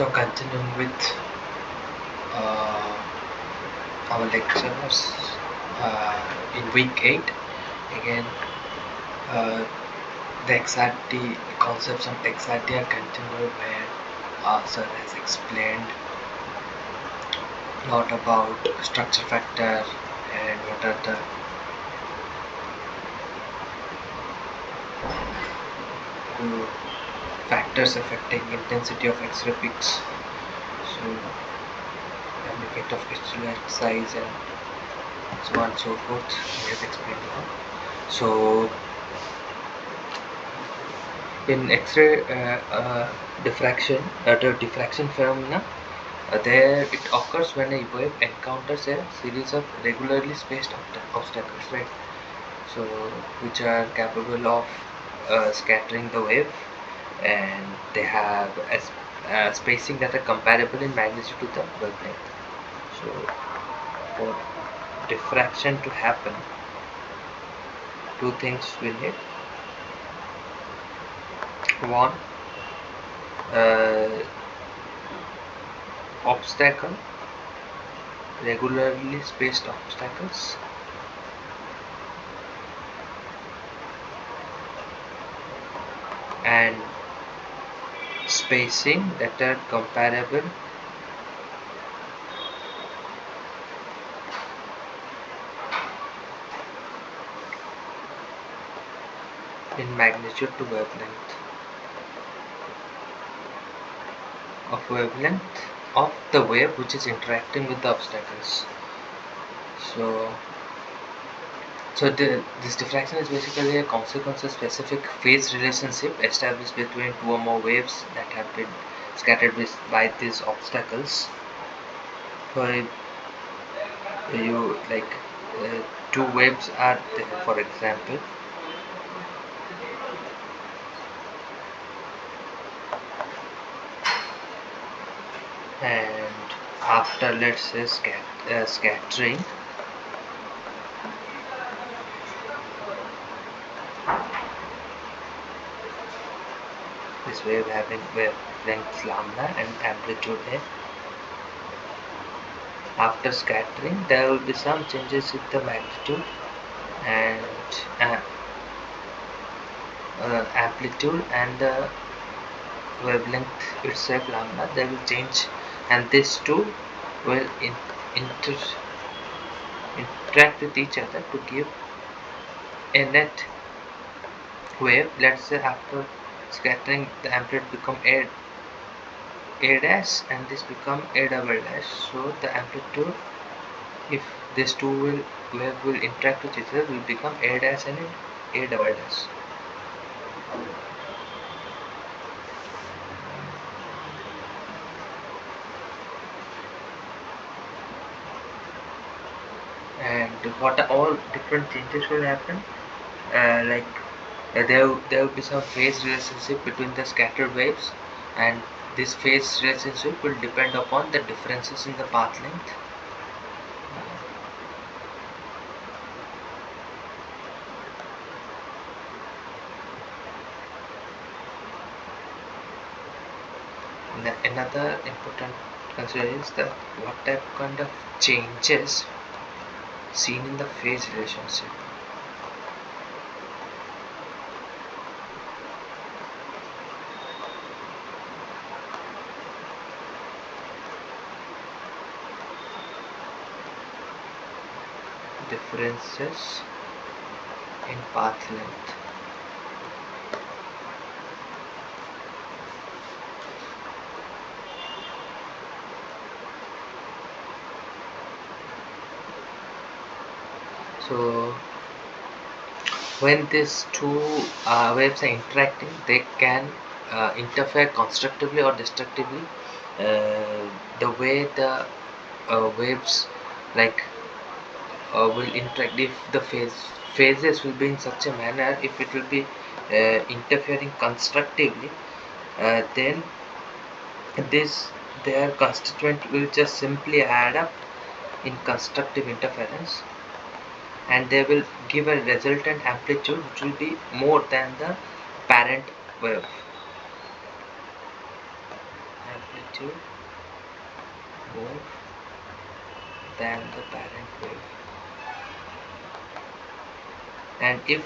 So continuing with our lectures in week 8 again, uh, the XRT concepts of XRT are continued, where sir has explained a lot about structure factor and what are the factors affecting intensity of X-ray peaks. So the effect of crystalline size and so on and so forth. He has explained now. So in X-ray diffraction phenomena, there it occurs when a wave encounters a series of regularly spaced obstacles, right? So which are capable of scattering the wave, and they have a spacing that are comparable in magnitude to the wavelength. So for diffraction to happen, two things we need. One, uh, obstacle, regularly spaced obstacles, and spacing that are comparable in magnitude to wavelength of the wave which is interacting with the obstacles. This diffraction is basically a consequence of specific phase relationship established between two or more waves that have been scattered by these obstacles. For you like two waves are there, for example, and after, let's say, scattering, this wave having wavelength lambda and amplitude a. After scattering, there will be some changes in the magnitude and amplitude, and the wavelength itself lambda, they will change, and these two will interact with each other to give a net wave. Let's say after scattering, the amplitude become a dash and this become a double dash. So the amplitude, if these two wave will interact with each other, will become a dash and a double dash. And what are all different changes will happen, there will be some phase relationship between the scattered waves, and this phase relationship will depend upon the differences in the path length. Another important consideration is that what kind of changes seen in the phase relationship. Differences in path length. So when these two waves are interacting, they can interfere constructively or destructively. The way the waves will interact, if the phases will be in such a manner, if it will be interfering constructively, then their constituent will just simply add up in constructive interference, and they will give a resultant amplitude which will be more than the parent wave amplitude. amplitude more than the parent wave, and if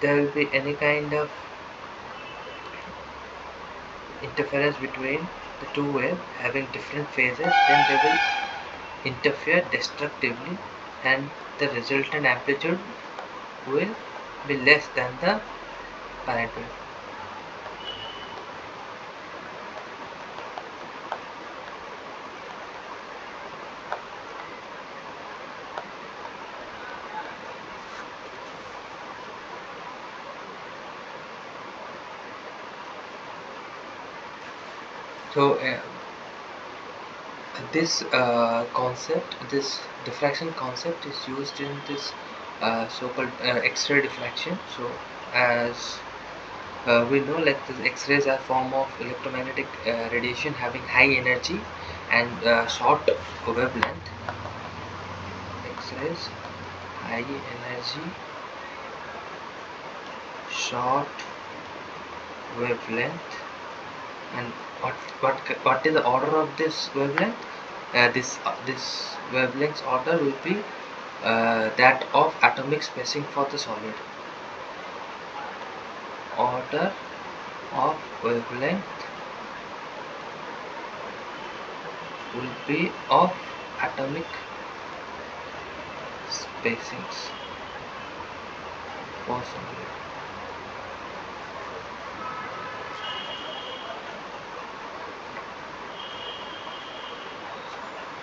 there will be any kind of interference between the two waves having different phases, then they will interfere destructively and the resultant amplitude will be less than the parent wave. So this this diffraction concept is used in this so-called X-ray diffraction. So as we know, like the X-rays are form of electromagnetic radiation having high energy and short wavelength. X-rays, high energy, short wavelength, and what is the order of this wavelength? This wavelength's order will be that of atomic spacing for the solid. Order of wavelength will be of atomic spacings for solid.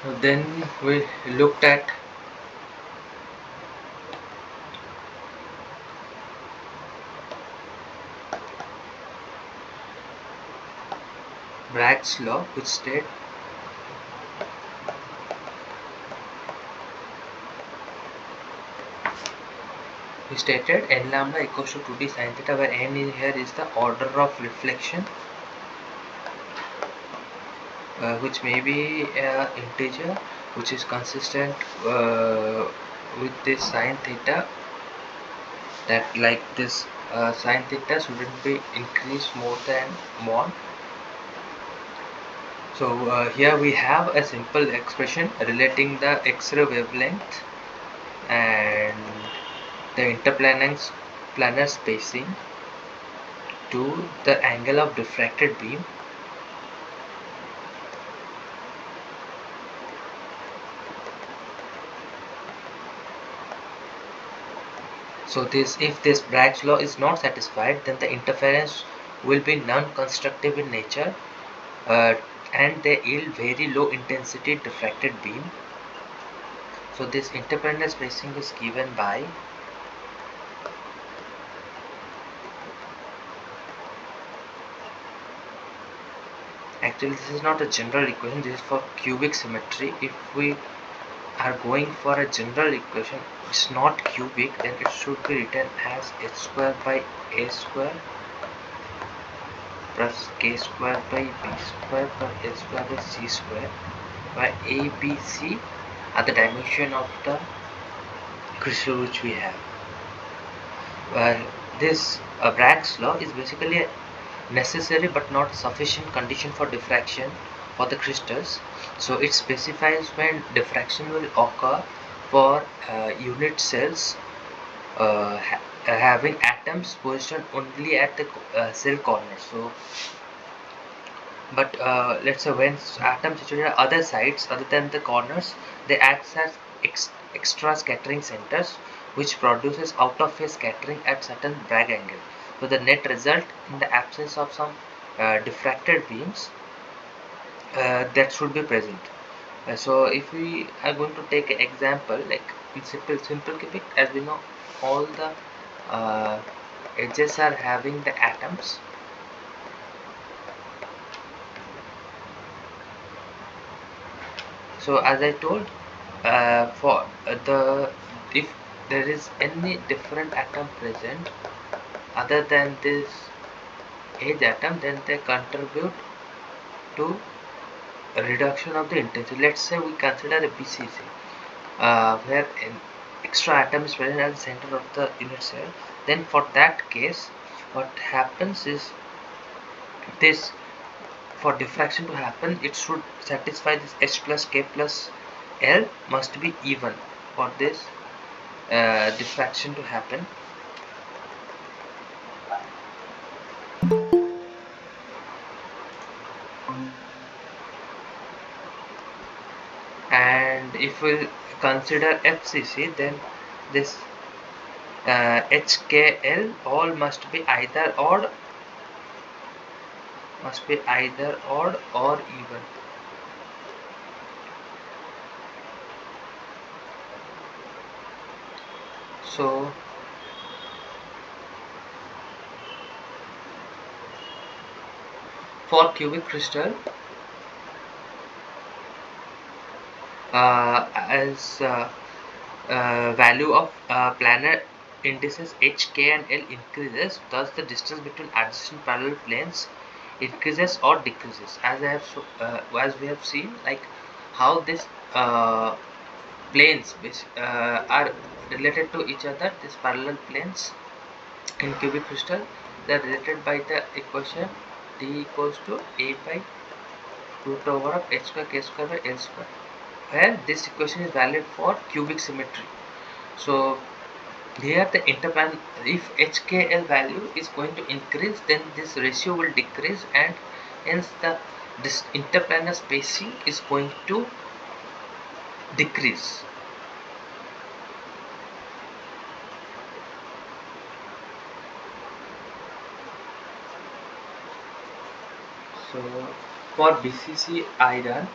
So then we looked at Bragg's law, which stated n lambda equals to 2d sin theta, where n here is the order of reflection, which may be an integer which is consistent with this sin theta, that like this sin theta shouldn't be increased more than 1. So here we have a simple expression relating the X-ray wavelength and the interplanar spacing to the angle of diffracted beam. So if this Bragg's law is not satisfied, then the interference will be non-constructive in nature and they yield very low intensity diffracted beam. So this interplanar spacing is given by actually this is not a general equation, this is for cubic symmetry. If we are going for a general equation, it's not cubic, then it should be written as h square by a square plus k square by b square plus a square by c square, where a, b, c are the dimension of the crystal which we have. Well, this Bragg's law is basically a necessary but not sufficient condition for diffraction for the crystals. So it specifies when diffraction will occur for unit cells having atoms positioned only at the cell corner. So but let's say when atoms situated at other sides other than the corners, they act as extra scattering centers, which produces out of phase scattering at certain Bragg angle. So the net result, in the absence of some diffracted beams, that should be present. So if we are going to take an example, like in simple cubic, as we know, all the edges are having the atoms. So as I told, for if there is any different atom present other than this edge atom, then they contribute to a reduction of the intensity. Let's say we consider a BCC, where an extra atom is present at the center of the unit cell. Then for that case, what happens is this for diffraction to happen, it should satisfy this h plus k plus l must be even for this diffraction to happen. And if we consider FCC, then this HKL all must be either odd or even. So for cubic crystal, as value of planar indices h, k and l increases, thus the distance between adjacent parallel planes increases or decreases, as as we have seen, like how this planes are related to each other. These parallel planes in cubic crystal, they are related by the equation d equals to a by root over of h square k square by l square, where this equation is valid for cubic symmetry. So here the interplan, if HKL value is going to increase, then this ratio will decrease, and hence this interplanar spacing is going to decrease. So for BCC iron,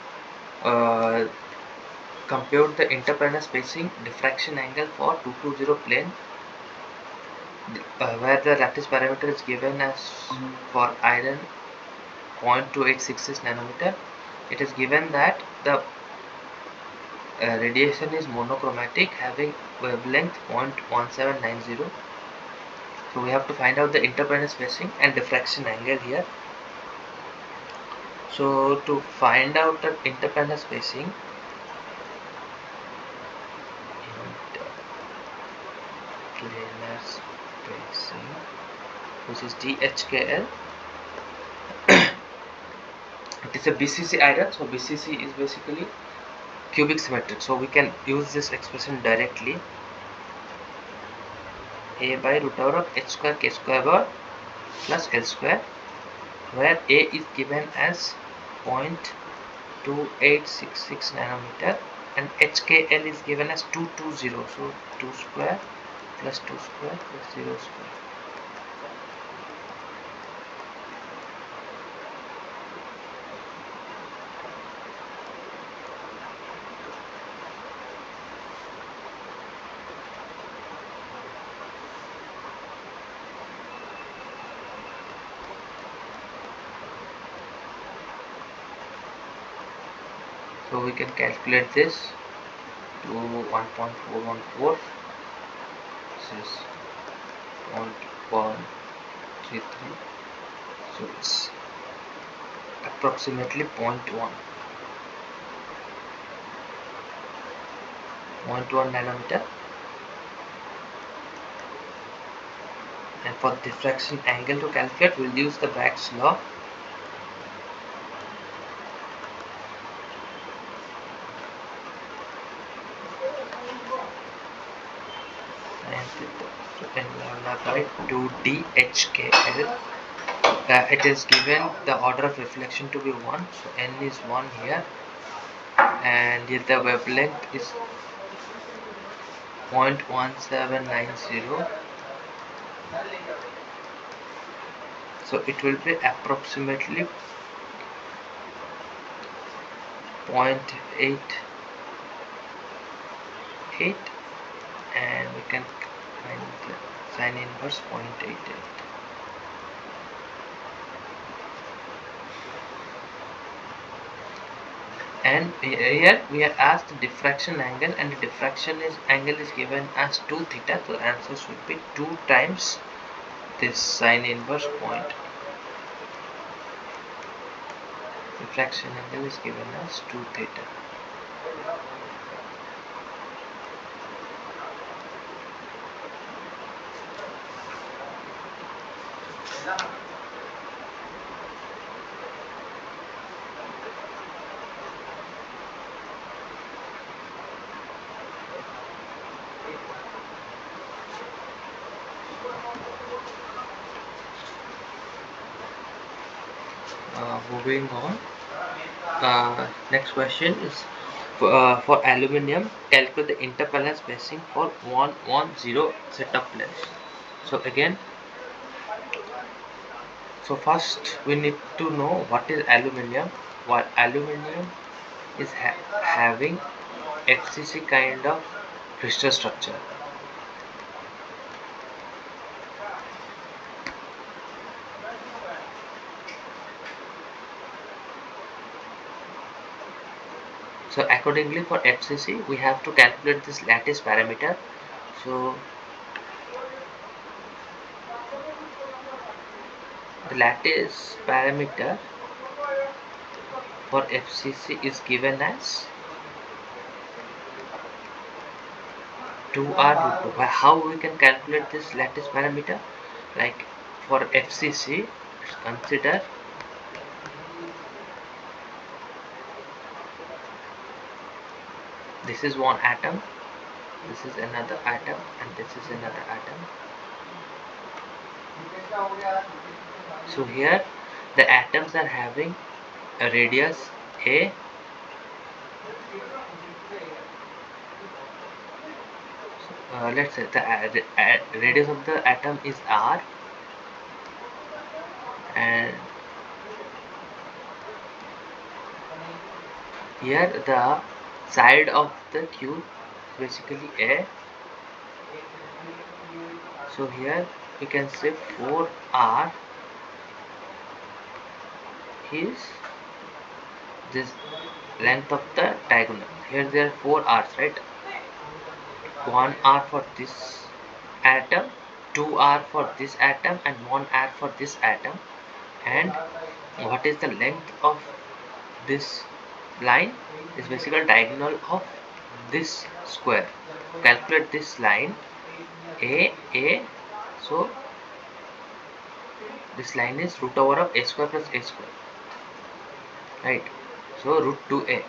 compute the interplanar spacing diffraction angle for 220 plane, where the lattice parameter is given as for iron 0.2866 nanometer. It is given that the radiation is monochromatic, having wavelength 0.1790. So we have to find out the interplanar spacing and diffraction angle here. So to find out the interplanar spacing, planar spacing, which is DHKL, it is a BCC iron. So BCC is basically cubic symmetric, so we can use this expression directly. A by root over of h square k square bar plus l square, where A is given as 0.2866 nanometer and HKL is given as 220. So 2 square plus 2 square plus 0 square. So we can calculate this to 1.414. This is 0.133. So it's approximately 0.1 nanometer. And for diffraction angle to calculate, we'll use the Bragg's law. By 2DHKL. It is given the order of reflection to be 1, so n is 1 here, and here the wavelength is 0.1790. So it will be approximately 0.88, and we can find the sine inverse 0.88. And here we are asked the diffraction angle, and the diffraction angle is given as 2 theta, so the answer should be 2 times this sine inverse point. Diffraction angle is given as 2 theta. Moving on. Next question is for aluminium, calculate the interplanetary spacing for 110 set of planes. So again, so first we need to know what is aluminium. What aluminium is having XCC kind of crystal structure. So accordingly for FCC we have to calculate this lattice parameter. So the lattice parameter for FCC is given as 2R root 2. How we can calculate this lattice parameter? Like for FCC, consider this is one atom, this is another atom, and this is another atom. So here the atoms are having a radius A, let's say the radius of the atom is R, and here the side of the cube is basically A. So here we can say 4R is this length of the diagonal. Here there are 4 R's, right? 1 R for this atom, 2 R for this atom, and 1 R for this atom. And what is the length of this line? Is basically diagonal of this square. Calculate this line A. So this line is root over of A square plus A square, right? So root 2A.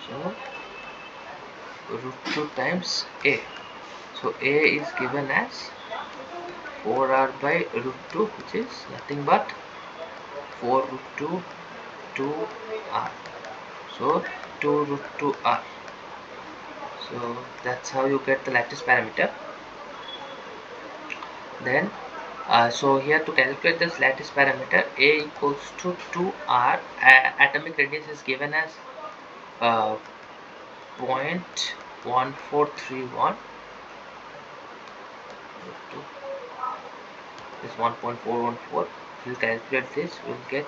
So root 2 times A. So A is given as 4R by root 2, which is nothing but 4 root 2 2R. So 2 root 2R. So that's how you get the lattice parameter. Then so here to calculate this lattice parameter, A equals to 2R. Atomic radius is given as 0.1431. This 1.414. If you calculate this, we'll get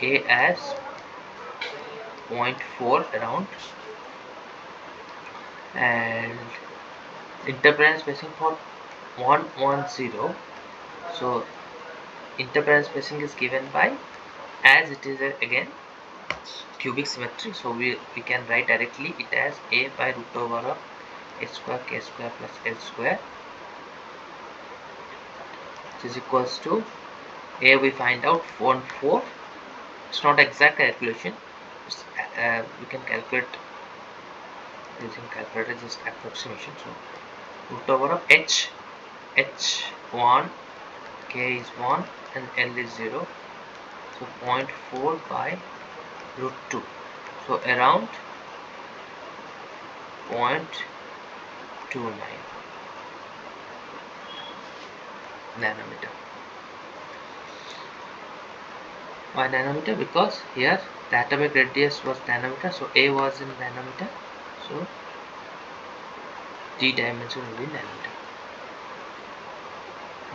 A as 0.4 around, and interplanar spacing for 110. So interplanar spacing is given by, as it is again cubic symmetry, so we can write directly it as A by root over of h square k square plus l square, which is equals to A we find out 4. It's not exact calculation. We can calculate using calculator, just approximation. So root over of h1, k is 1 and l is 0. So 0.4 by root 2. So around 0.29 nanometer. Why nanometer? Because here the atomic radius was nanometer, so A was in nanometer, so D dimension will be nanometer.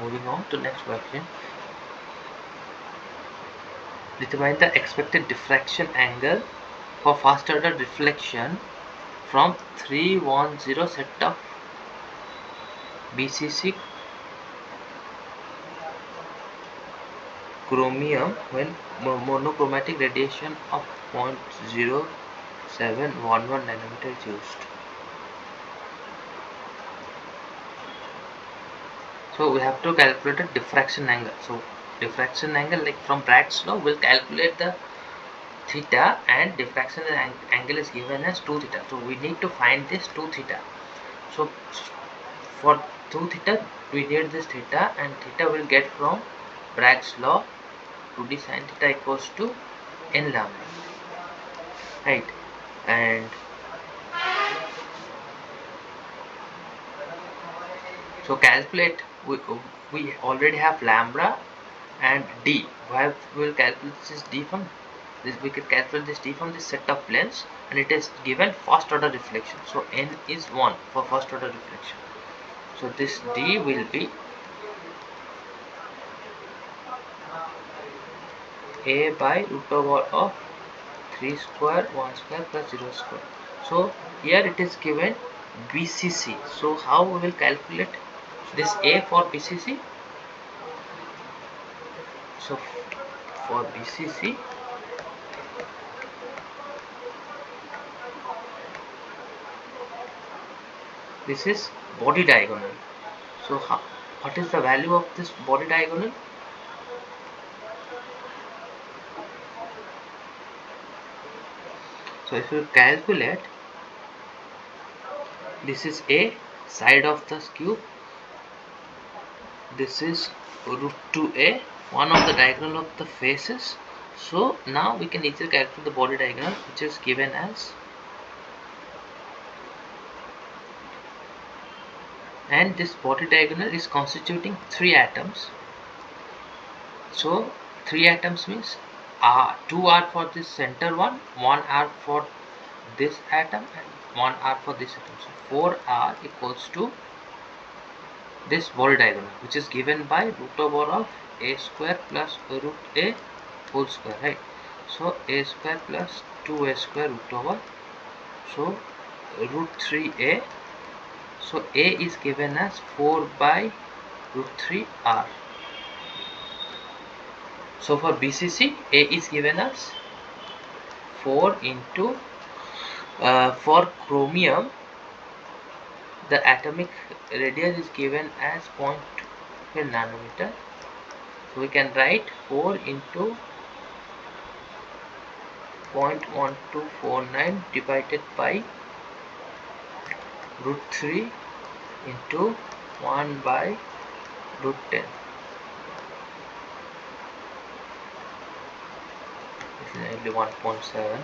Moving on to next question. Determine the expected diffraction angle for first order reflection from 310 set of BCC chromium when monochromatic radiation of 0.0711 nanometer is used. So we have to calculate a diffraction angle. So diffraction angle, like from Bragg's law, we'll calculate the theta and diffraction angle is given as 2 theta. So we need to find this 2 theta. So for 2 theta we need this theta, and theta will get from Bragg's law. 2d sin theta equals to n lambda, right? And so calculate, we already have lambda and d. Why we will calculate this d from this? We can calculate this d from this set of planes, and it is given first order reflection. So n is 1 for first order reflection. So this d will be a by root over of 3 square 1 square plus 0 square. So here it is given BCC. So how we will calculate this a for BCC? So for BCC, this is body diagonal. So what is the value of this body diagonal? So if you calculate, this is a side of the cube, this is root 2a, one of the diagonal of the faces. So now we can easily calculate the body diagonal, which is given as, and this body diagonal is constituting 3 atoms. So 3 atoms means 2 are for this center one, 1 are for this atom, and 1 are for this atom. So 4 r equals to this body diagonal, which is given by root over of a square plus root a whole square, right? So a square plus 2a square root over, so root 3a. So a is given as 4 by root 3 r. So for BCC, a is given as 4 into for chromium, the atomic radius is given as 0.2 nanometer. So we can write 4 into 0.1249 divided by root 3 into 1 by root 10. This is nearly 1.7.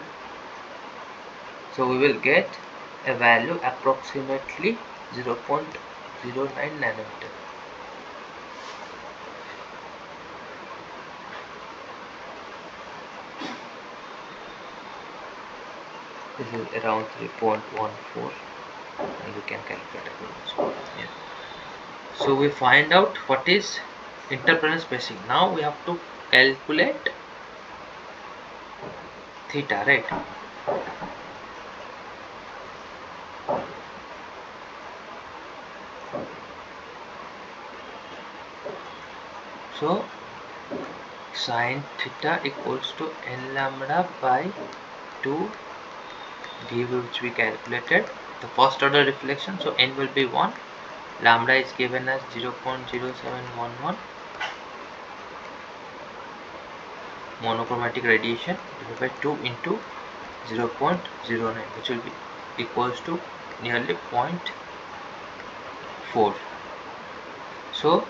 So we will get a value approximately 0.09 nanometer. This is around 3.14, and we can calculate it. Yeah. So we find out what is interplanar spacing. Now we have to calculate theta, right? So sin theta equals to n lambda by 2 d, which we calculated the first order reflection. So n will be 1, lambda is given as 0.0711, monochromatic radiation divided by 2 into 0.09, which will be equals to nearly 0.4. So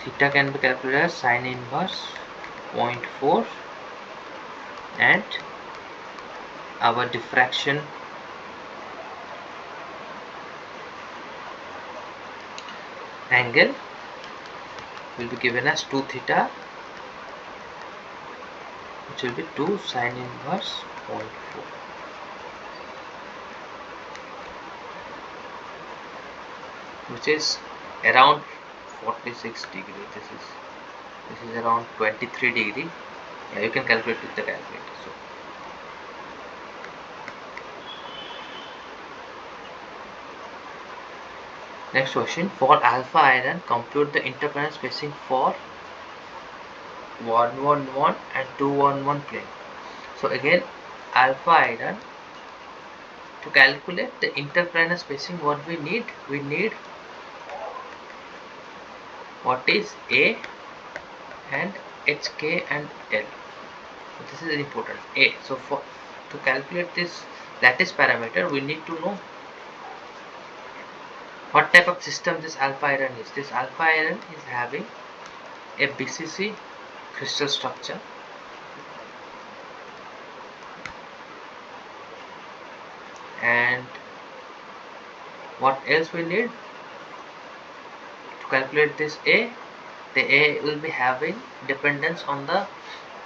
theta can be calculated as sin inverse 0.4, and our diffraction angle will be given as 2 theta, which will be 2 sin inverse 0.4, which is around 46 degree. This is around 23 degree. Yeah, you can calculate with the calculator. So next question, for alpha iron, compute the interplanar spacing for 111 and 211 plane. So again, alpha iron, to calculate the interplanar spacing, what we need what is A and HK and L. This is important. A. So for to calculate this lattice parameter, we need to know what type of system this alpha iron is. This alpha iron is having a BCC crystal structure, and what else we need to calculate this A? The A will be having dependence on the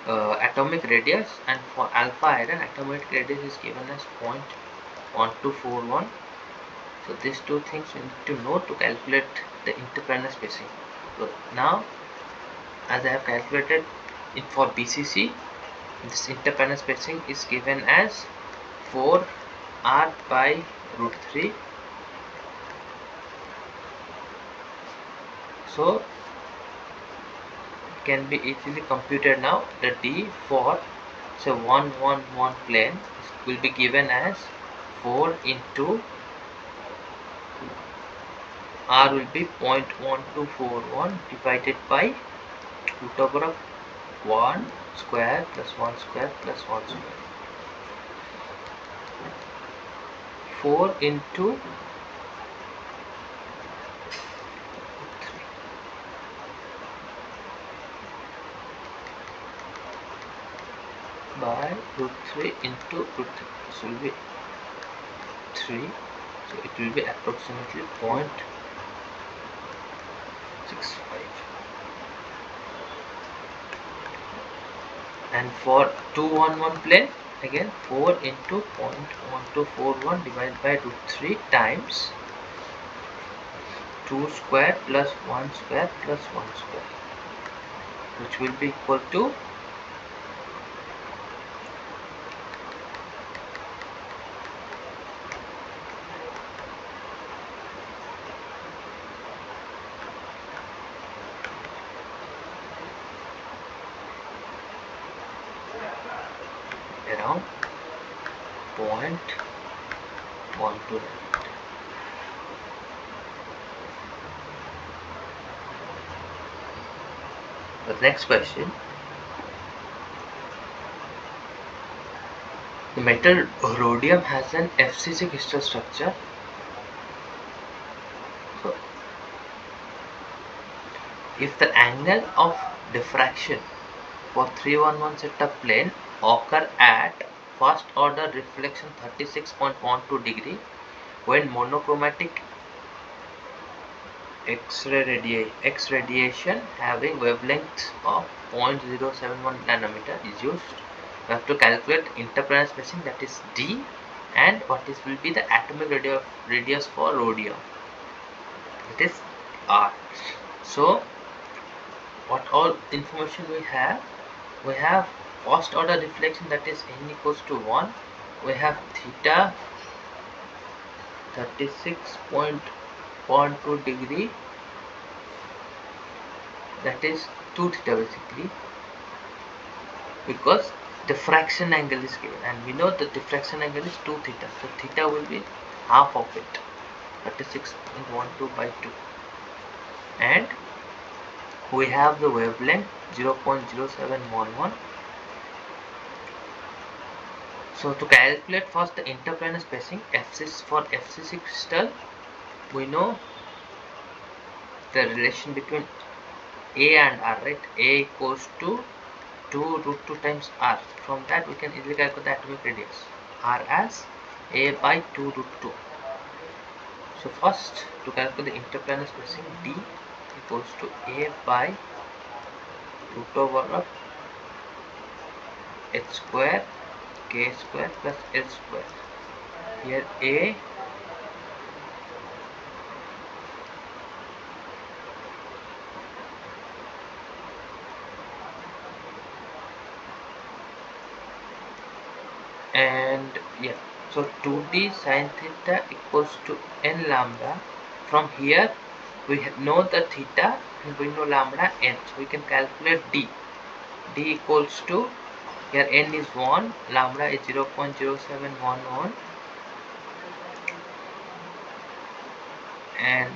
atomic radius, and for alpha iron atomic radius is given as 0.1241. So these two things we need to know to calculate the interplanar spacing. So now, as I have calculated it for BCC, this interplanar spacing is given as 4r by root 3. So it can be easily computed now. The D for 111 plane will be given as 4 into R will be 0.1241 divided by root over of 1 square plus 1 square plus 1 square. 4 into 3 by root 3 into root 3. This will be 3. So it will be approximately 0.65. And for 211 plane, again 4 into 0.1241 divided by root 3 times 2 square plus 1 square plus 1 square, which will be equal to around 0.129. The next question: the metal rhodium has an FCC crystal structure. So, if the angle of diffraction for 311 setup plane occur at first order reflection 36.12 degree when monochromatic X radiation having wavelength of 0.071 nanometer is used, we have to calculate interplanar spacing, that is D, and what is will be the atomic radius for rhodium, that is R. So what all information we have first order reflection, that is n equals to 1. We have theta 36.12 degree, that is 2 theta basically, because diffraction angle is given and we know the diffraction angle is 2 theta, so theta will be half of it, 36.12 by 2, and we have the wavelength 0.0711. So to calculate first the interplanar spacing for FCC crystal, we know the relation between A and R, right? A equals to 2 root 2 times R. From that we can easily calculate the atomic radius, R as A by 2 root 2. So first, to calculate the interplanar spacing, D equals to A by root over of h square k square plus l square. Here A and yeah, so 2d sine theta equals to n lambda. From here we know the theta and we know lambda n, so we can calculate D. D equals to, here n is 1, lambda is 0.0711, and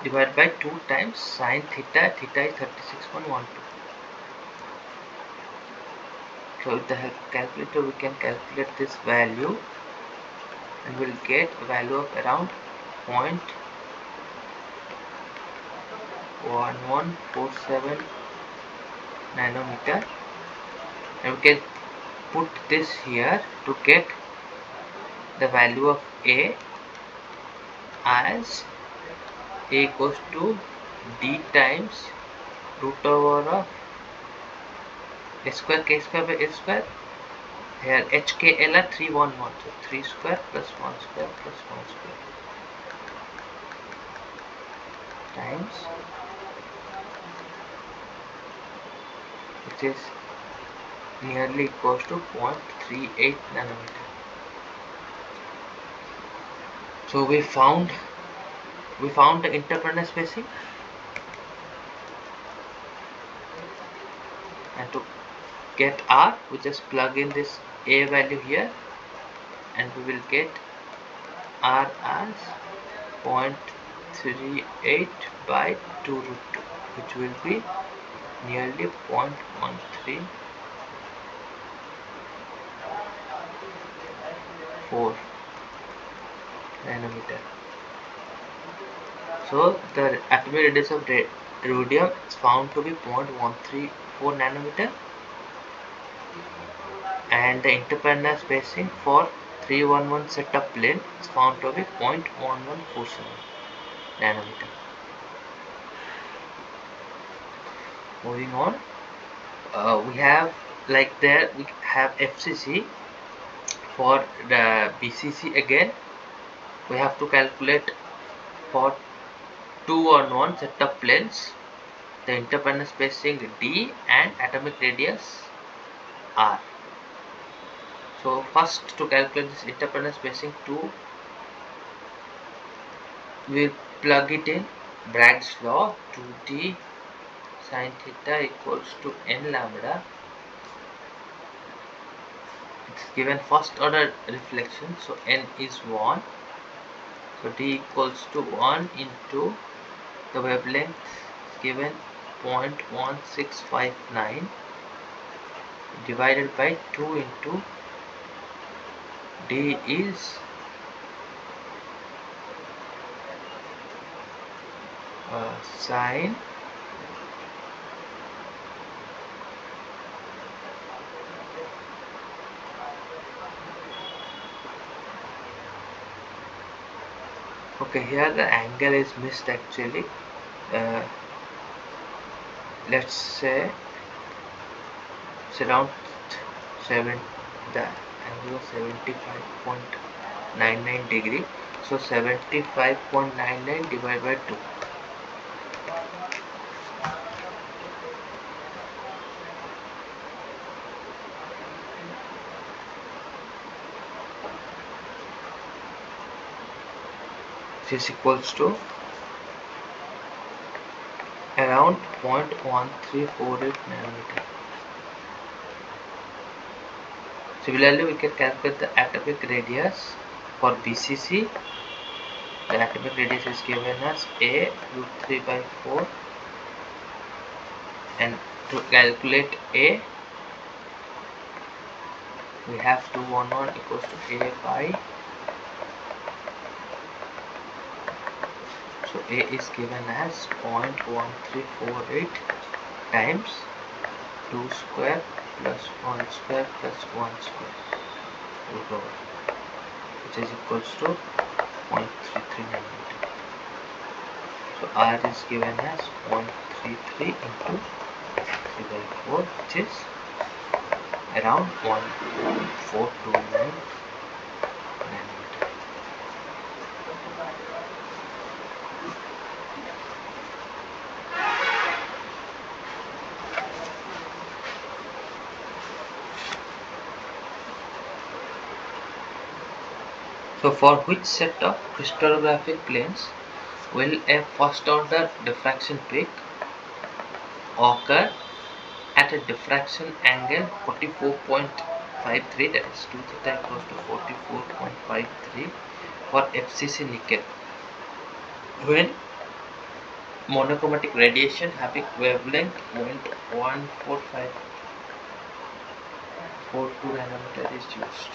divided by 2 times sine theta, theta is 36.12. So with the help of calculator we can calculate this value and we'll get a value of around 0.1147 nanometer, and we can put this here to get the value of A as A equals to D times root over of a square k square by a square. Here HKL are 311, so 3 square plus 1 square plus 1 square times, which is nearly equals to 0.38 nanometer. So we found the interplanar spacing, and to get R we just plug in this A value here and we will get R as 0.38 by 2 root 2, which will be nearly 0.134 nanometer. So the atomic radius of rhodium is found to be 0.134 nanometer, and the interplanar spacing for 311 set of plane is found to be 0.1147 nanometer. Moving on, we have we have FCC. For the BCC again we have to calculate for 211 set of planes the interplanar spacing D and atomic radius R. So first, to calculate this interplanar spacing 2, we will plug it in Bragg's law. 2D sin theta equals to n lambda. It's given first order reflection, so n is 1, so d equals to 1 into the wavelength is given 0.1659 divided by 2 into d is sine okay, here the angle is missed actually. Let's say it's around 7, the angle is 75.99 degree, so 75.99 divided by 2. This is equals to around 0.1348 nanometer. Similarly, we can calculate the atomic radius for BCC. The atomic radius is given as A root 3 by 4, and to calculate A we have 211 equals to A by, so A is given as 0.1348 times 2 square plus 1 square plus 1 square root over, which is equals to 0.33 nanometer. So R is given as 0.33 into 3 by 4, which is around 1.429 nanometer. So for which set of crystallographic planes will a first order diffraction peak occur at a diffraction angle 44.53, that is 2 theta equals to 44.53 for FCC nickel, when monochromatic radiation having wavelength 0.145 0.42 nanometer is used.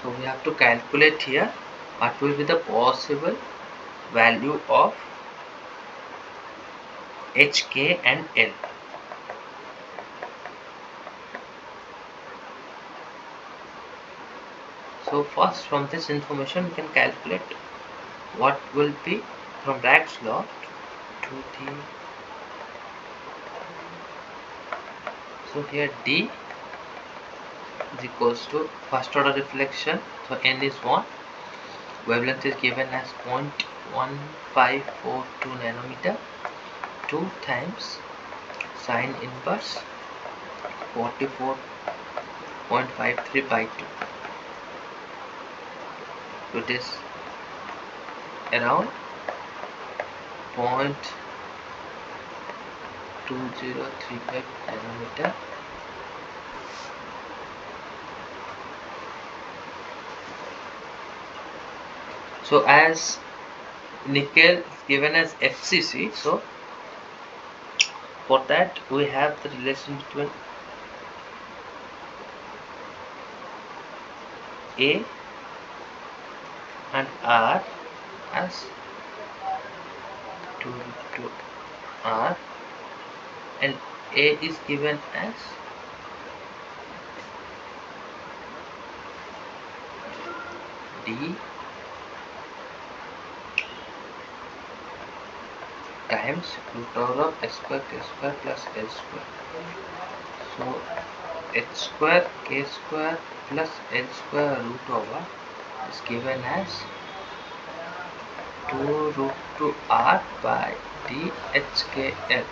So we have to calculate here what will be the possible value of H, K and L. So first, from this information we can calculate what will be from Bragg's law to the, so here D is equals to first order reflection, so N is 1, wavelength is given as 0.1542 nanometer, 2 times sine inverse 44.53 by 2. So it is around 0.2035 nanometer. So as nickel is given as FCC, so for that we have the relation between A and R as 2 to R, and A is given as D times root over of S square K square plus L square. So H square K square plus L square root over is given as 2 root 2 R by D HKL.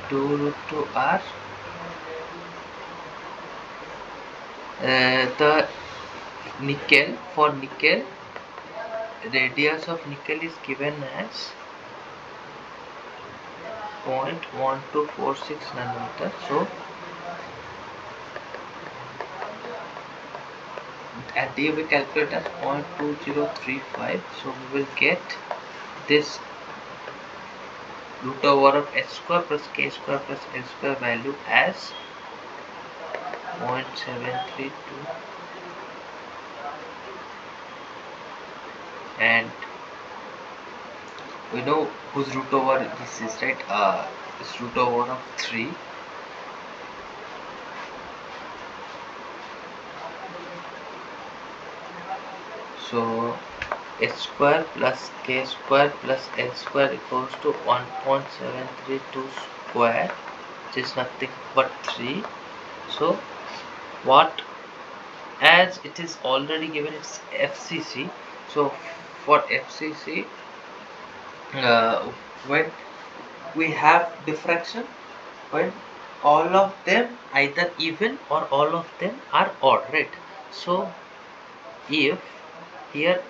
2 root 2 R. The nickel, for nickel, radius of nickel is given as 0.1246 nanometer. So at D we calculate as 0.2035. So we will get this root over of H square plus K square plus L square value as 0.732, and we know whose root over this is, right? It's root over of 3. So H square plus K square plus L square equals to 1.732 square, which is nothing but 3. So what, as it is already given, it's FCC. So for FCC, when we have diffraction, when all of them either even or all of them are odd, right? So if here,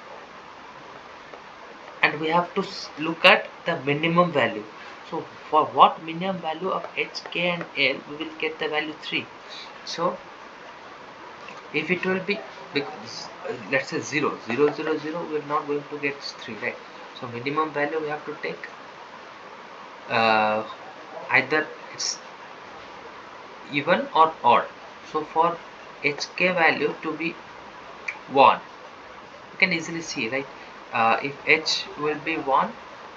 and we have to look at the minimum value. So for what minimum value of H, K and L, we will get the value 3. So if it will be, because let's say 0, 0, 0, 0, we are not going to get 3, right? So minimum value we have to take either it's even or odd. So for HK value to be 1, you can easily see, right? If H will be 1,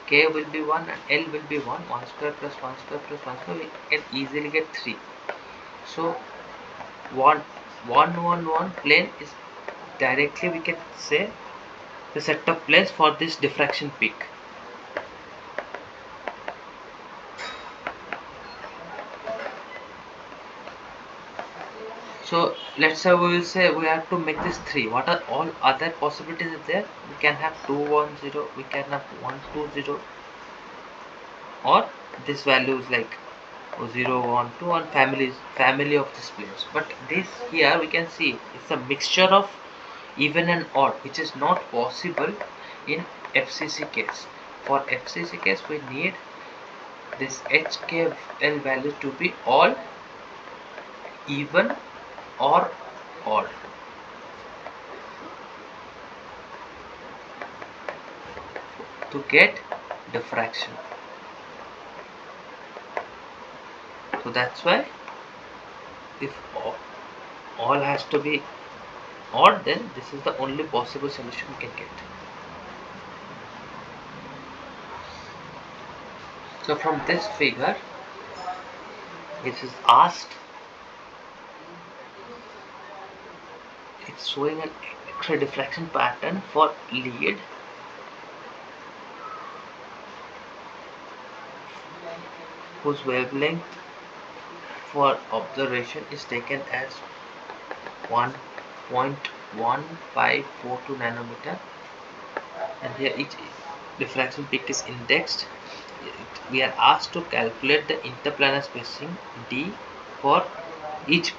K will be 1 and L will be 1, 1 square plus 1 square plus 1 square, we can easily get 3. So 1, 1, 1, 1 plane is directly, we can say, the set of planes for this diffraction peak. So let's say we will say we have to make this 3. What are all other possibilities is there? We can have 2, 1, 0, we can have 1, 2, 0, or this value is like 0, 1, 2, and family of these planes. But this here we can see it's a mixture of even and odd, which is not possible in FCC case. For FCC case, we need this HKL value to be all even or odd. To get diffraction. So that's why if all has to be odd, then this is the only possible solution we can get. So from this figure, it is asked, it's showing an X-ray diffraction pattern for lead whose wavelength for observation is taken as 1.1542 nanometer, and here each diffraction peak is indexed. We are asked to calculate the interplanar spacing d for each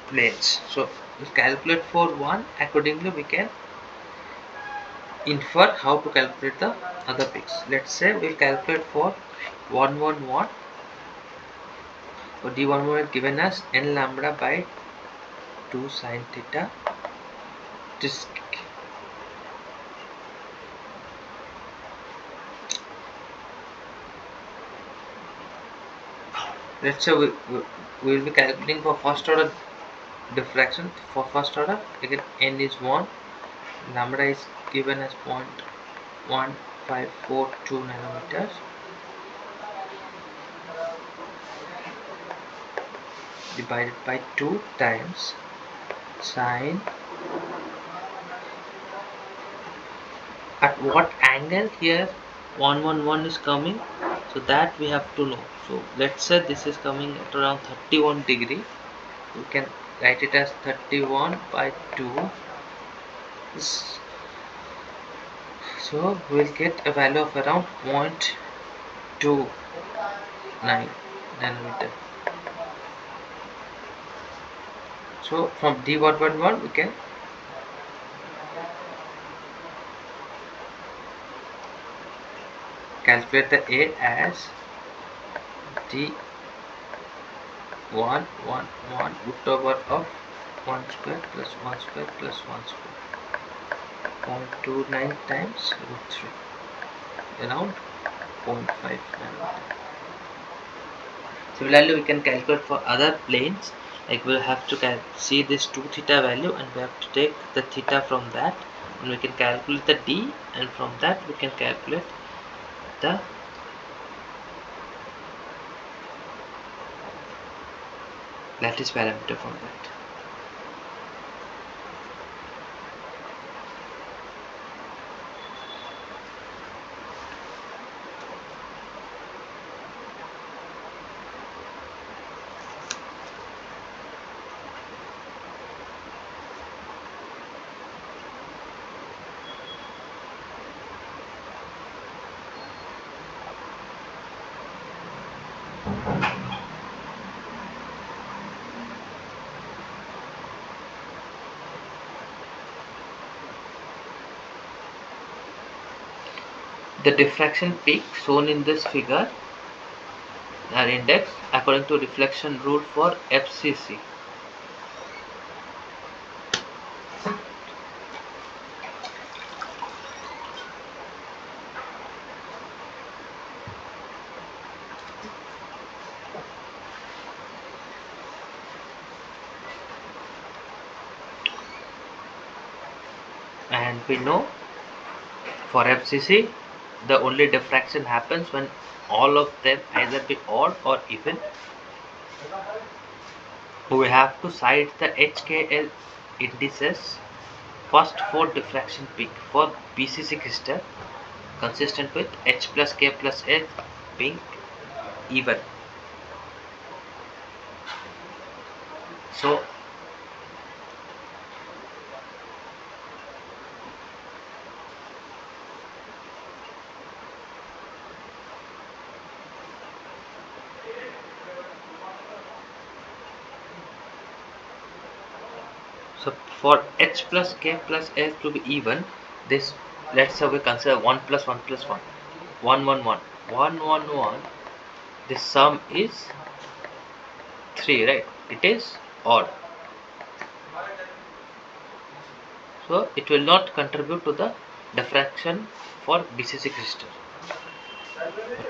planes. So we calculate for one, accordingly we can infer how to calculate the other peaks. Let's say we'll calculate for 111. So d11 is given as n lambda by 2 sine theta. This let's say we will be calculating for first order diffraction. For first order, again n is 1, lambda is given as 0.1542 nanometers, divided by 2 times sine. At what angle here 111 is coming, so that we have to know. So let's say this is coming at around 31 degree. We can write it as 31 by 2. So we'll get a value of around 0.29 nanometer. So from D111 we can calculate the A as D111 root over of 1 square plus 1 square plus 1 square, 0.29 times root 3, around 0.5 nanometer. Similarly, we can calculate for other planes. Like we'll have to see this 2 theta value, and we have to take the theta from that, and we can calculate the d, and from that we can calculate the lattice parameter from that. The diffraction peak shown in this figure are indexed according to reflection rule for FCC. And we know for FCC the only diffraction happens when all of them either be odd or even. We have to cite the HKL indices first 4 diffraction peak for BCC crystal consistent with H plus K plus L being even. So for H plus K plus L to be even, this, let's say we consider 1 plus 1 plus 1, 111, this sum is 3, right? It is odd, so it will not contribute to the diffraction for BCC crystal.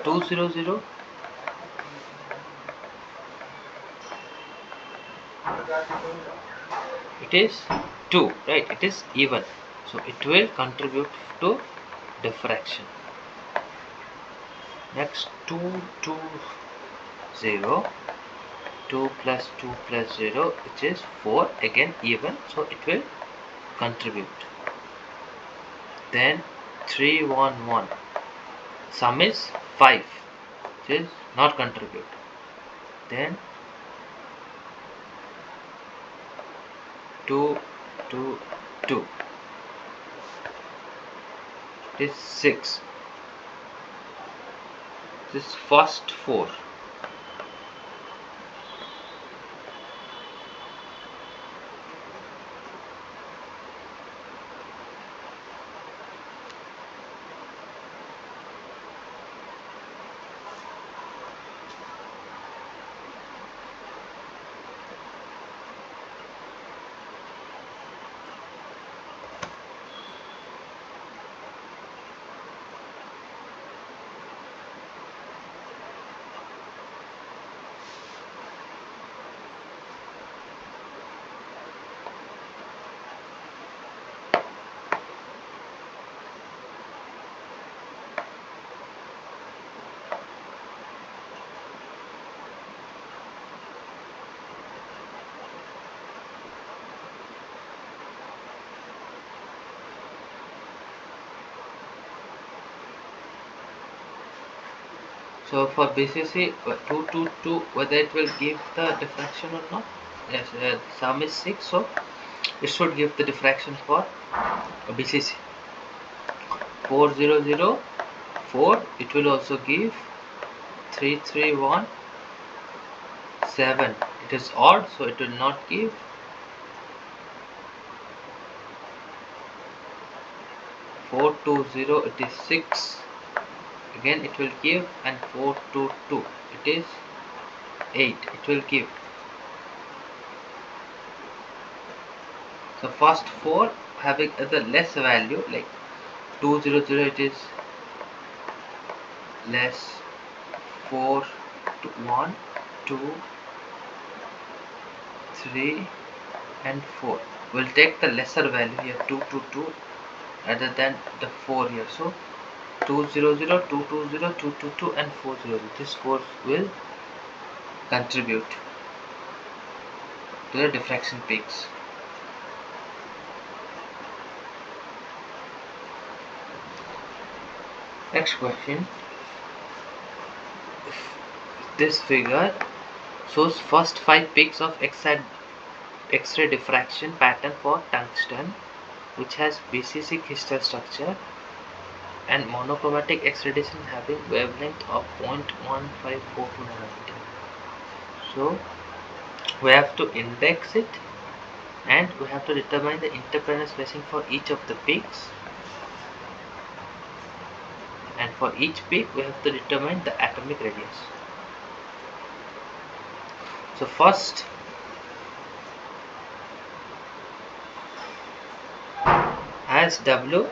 200 It is 2, right? It is even, so it will contribute to diffraction. Next, 2 2 0, 2 plus 2 plus 0, which is 4, again even, so it will contribute. Then 3 1 1, sum is 5, which is not contribute. Then 2 2 2, it is 6. This first 4. So for BCC 222, whether it will give the diffraction or not? Yes, sum is 6, so it should give the diffraction for BCC. 400 4, it will also give 331 7. It is odd, so it will not give. 420, it is 6. Again it will give, and 422, it is 8. It will give. So first 4 having the less value, like 200, it is less. 4 1 2 3 and 4. We'll take the lesser value here, 222, rather than the 4 here. So 200, 220, 222 and 400. This 4 will contribute to the diffraction peaks. Next question. This figure shows first 5 peaks of X-ray diffraction pattern for tungsten, which has BCC crystal structure and monochromatic X radiation having wavelength of 0.1542 nanometer. So we have to index it, and we have to determine the interplanar spacing for each of the peaks, and for each peak we have to determine the atomic radius. So first, as W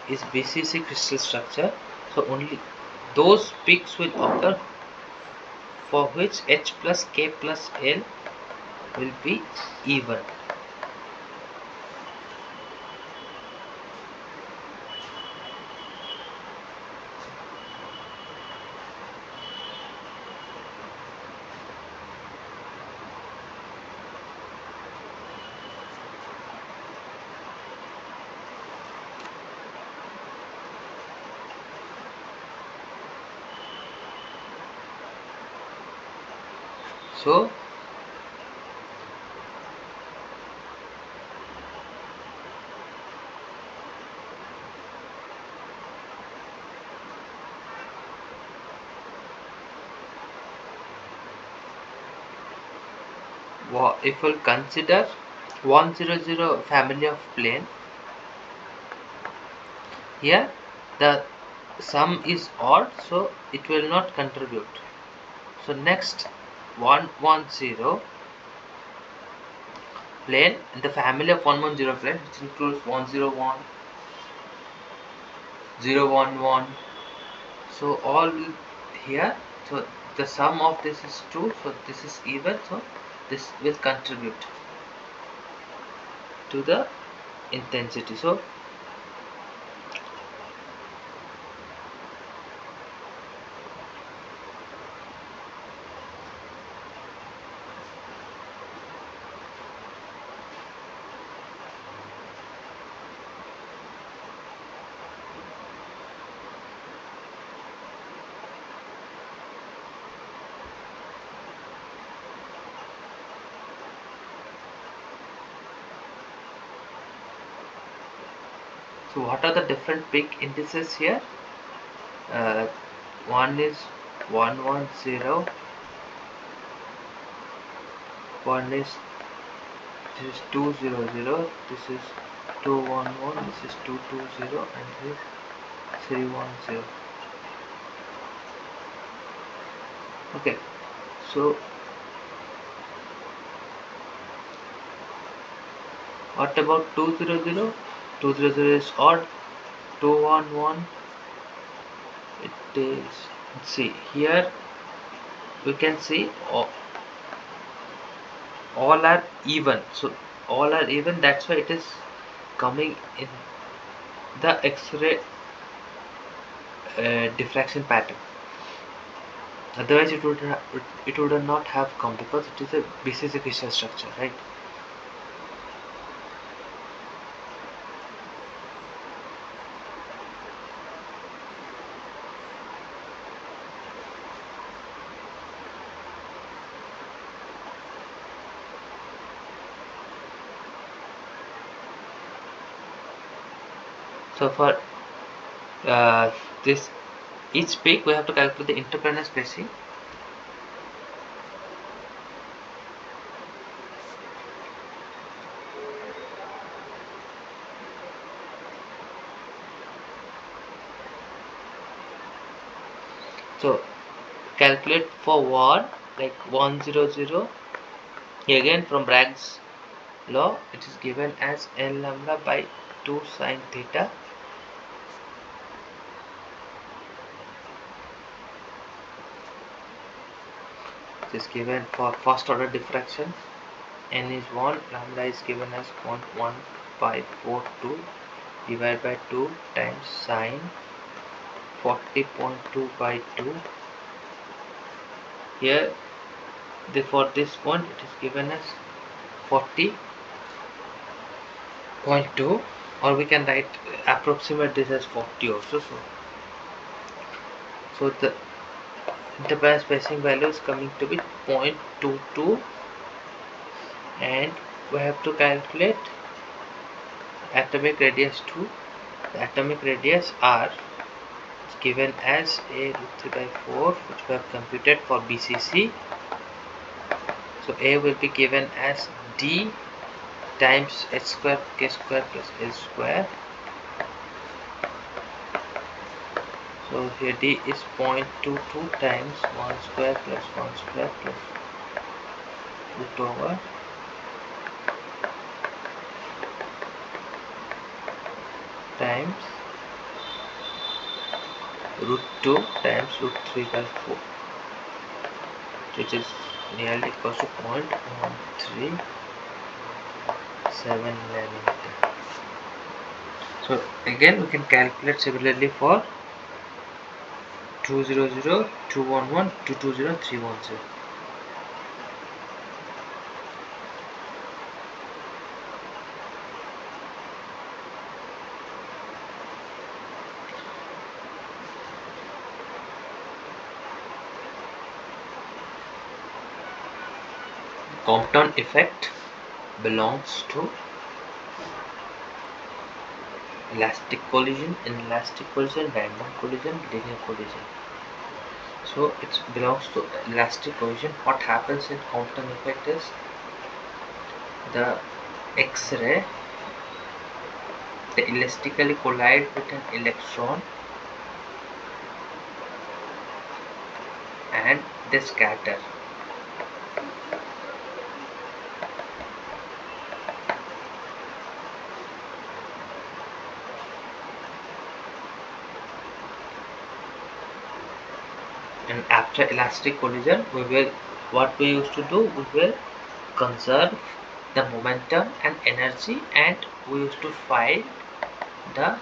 is BCC crystal structure, so only those peaks will occur for which H plus K plus L will be even. So if we'll consider 100 family of plane, here the sum is odd, so it will not contribute. So next 110 plane, in the family of 110 plane, which includes 101, 011, so all here, so the sum of this is 2, so this is even, so this will contribute to the intensity. So what are the different peak indices here? uh, one is 110, one is this is 200, this is 211, this is 220, and this is 310. Okay, so what about 200? 200 is odd. 211, it is, see here we can see all are even, so all are even, that's why it is coming in the X-ray diffraction pattern. Otherwise it would not have come, because it is a BCC crystal structure, right? So for this each peak we have to calculate the interplanar spacing. So calculate for one, like 100, again from Bragg's law it is given as L lambda by 2 sine theta. It is given for first order diffraction, n is 1, lambda is given as 0.1542 divided by 2 times sine 40.2 by 2. Here for this point it is given as 40.2, or we can write approximate this as 40 also. So the interplanar spacing value is coming to be 0.22, and we have to calculate atomic radius 2. The atomic radius r is given as a root 3 by 4, which we have computed for BCC. So a will be given as d times h square k square plus l square. So here d is 0.22 times 1 square plus 1 square plus root over times root 2 times root 3 by 4, which is nearly equals to 0.137 nanometer. So again we can calculate similarly for 200, 211, 220, 310. Compton effect belongs to elastic collision, inelastic collision, random collision, linear collision. So it belongs to elastic collision. What happens in Compton effect is the X-ray, they elastically collide with an electron and they scatter. And after elastic collision, what we used to do, we will conserve the momentum and energy, and we used to find the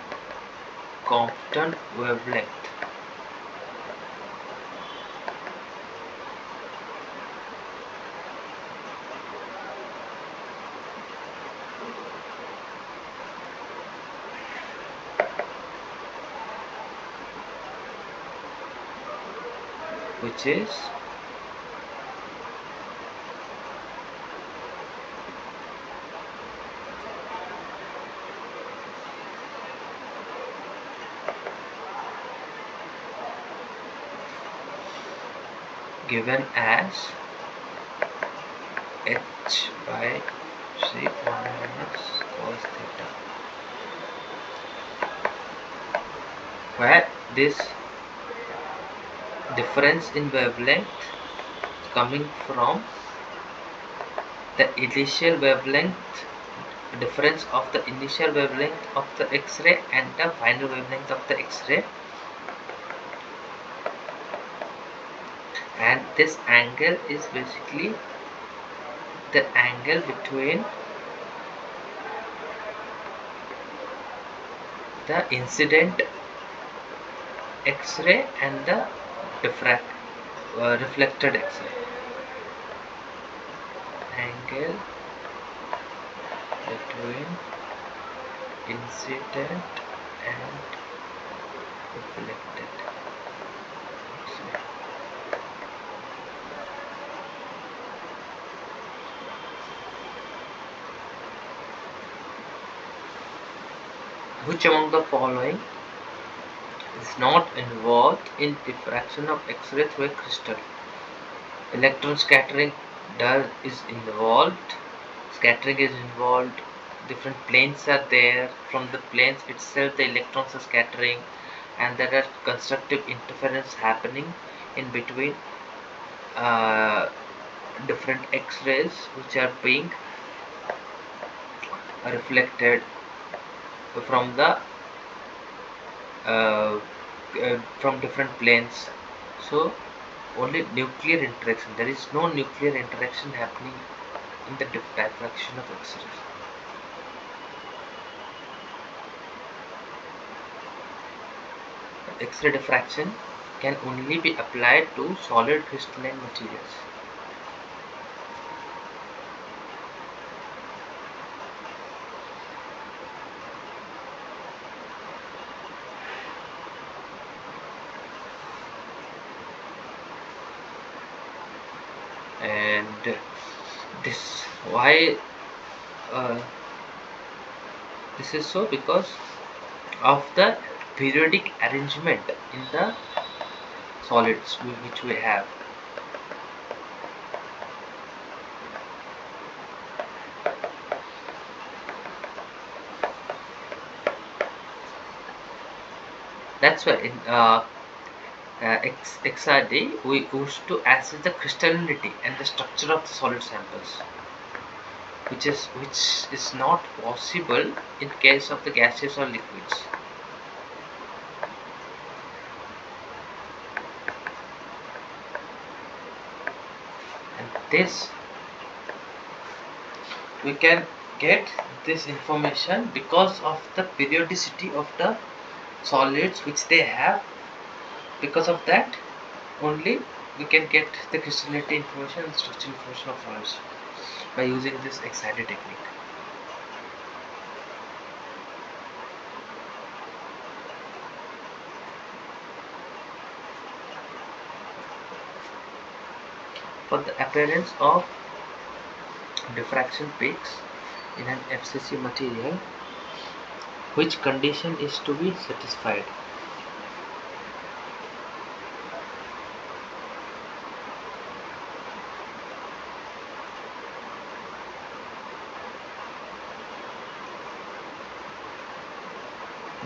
constant wavelength. Which is given as h by c 1 minus cos theta, where this difference in wavelength coming from the initial wavelength, difference of the initial wavelength of the X-ray and the final wavelength of the X-ray, and this angle is basically the angle between the incident X-ray and the reflected X-ray. Angle between incident and reflected X-ray. Which among the following is not involved in diffraction of X-ray through a crystal? Electron scattering is involved, scattering is involved, different planes are there, from the planes itself the electrons are scattering, and there are constructive interference happening in between different X-rays which are being reflected from the from different planes. So only nuclear interaction, there is no nuclear interaction happening in the diffraction of X-rays. X-ray diffraction can only be applied to solid crystalline materials. And this why this is so, because of the periodic arrangement in the solids which we have. That's why in XRD we used to assess the crystallinity and the structure of the solid samples, which is not possible in case of the gaseous or liquids. And this we can get this information because of the periodicity of the solids which they have. Because of that only we can get the crystallinity information and structure information of solids by using this XRD technique. For the appearance of diffraction peaks in an FCC material, which condition is to be satisfied?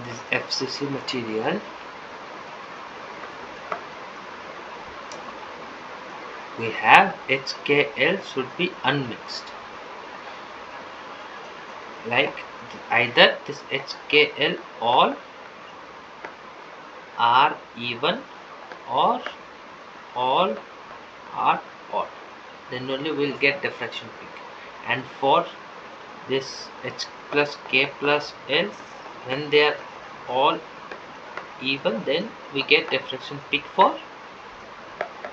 This FCC material, we have HKl should be unmixed, like either this HKl all are even or all are odd. then only we'll get diffraction peak. And for this H plus K plus L, when they are all even, then we get diffraction peak for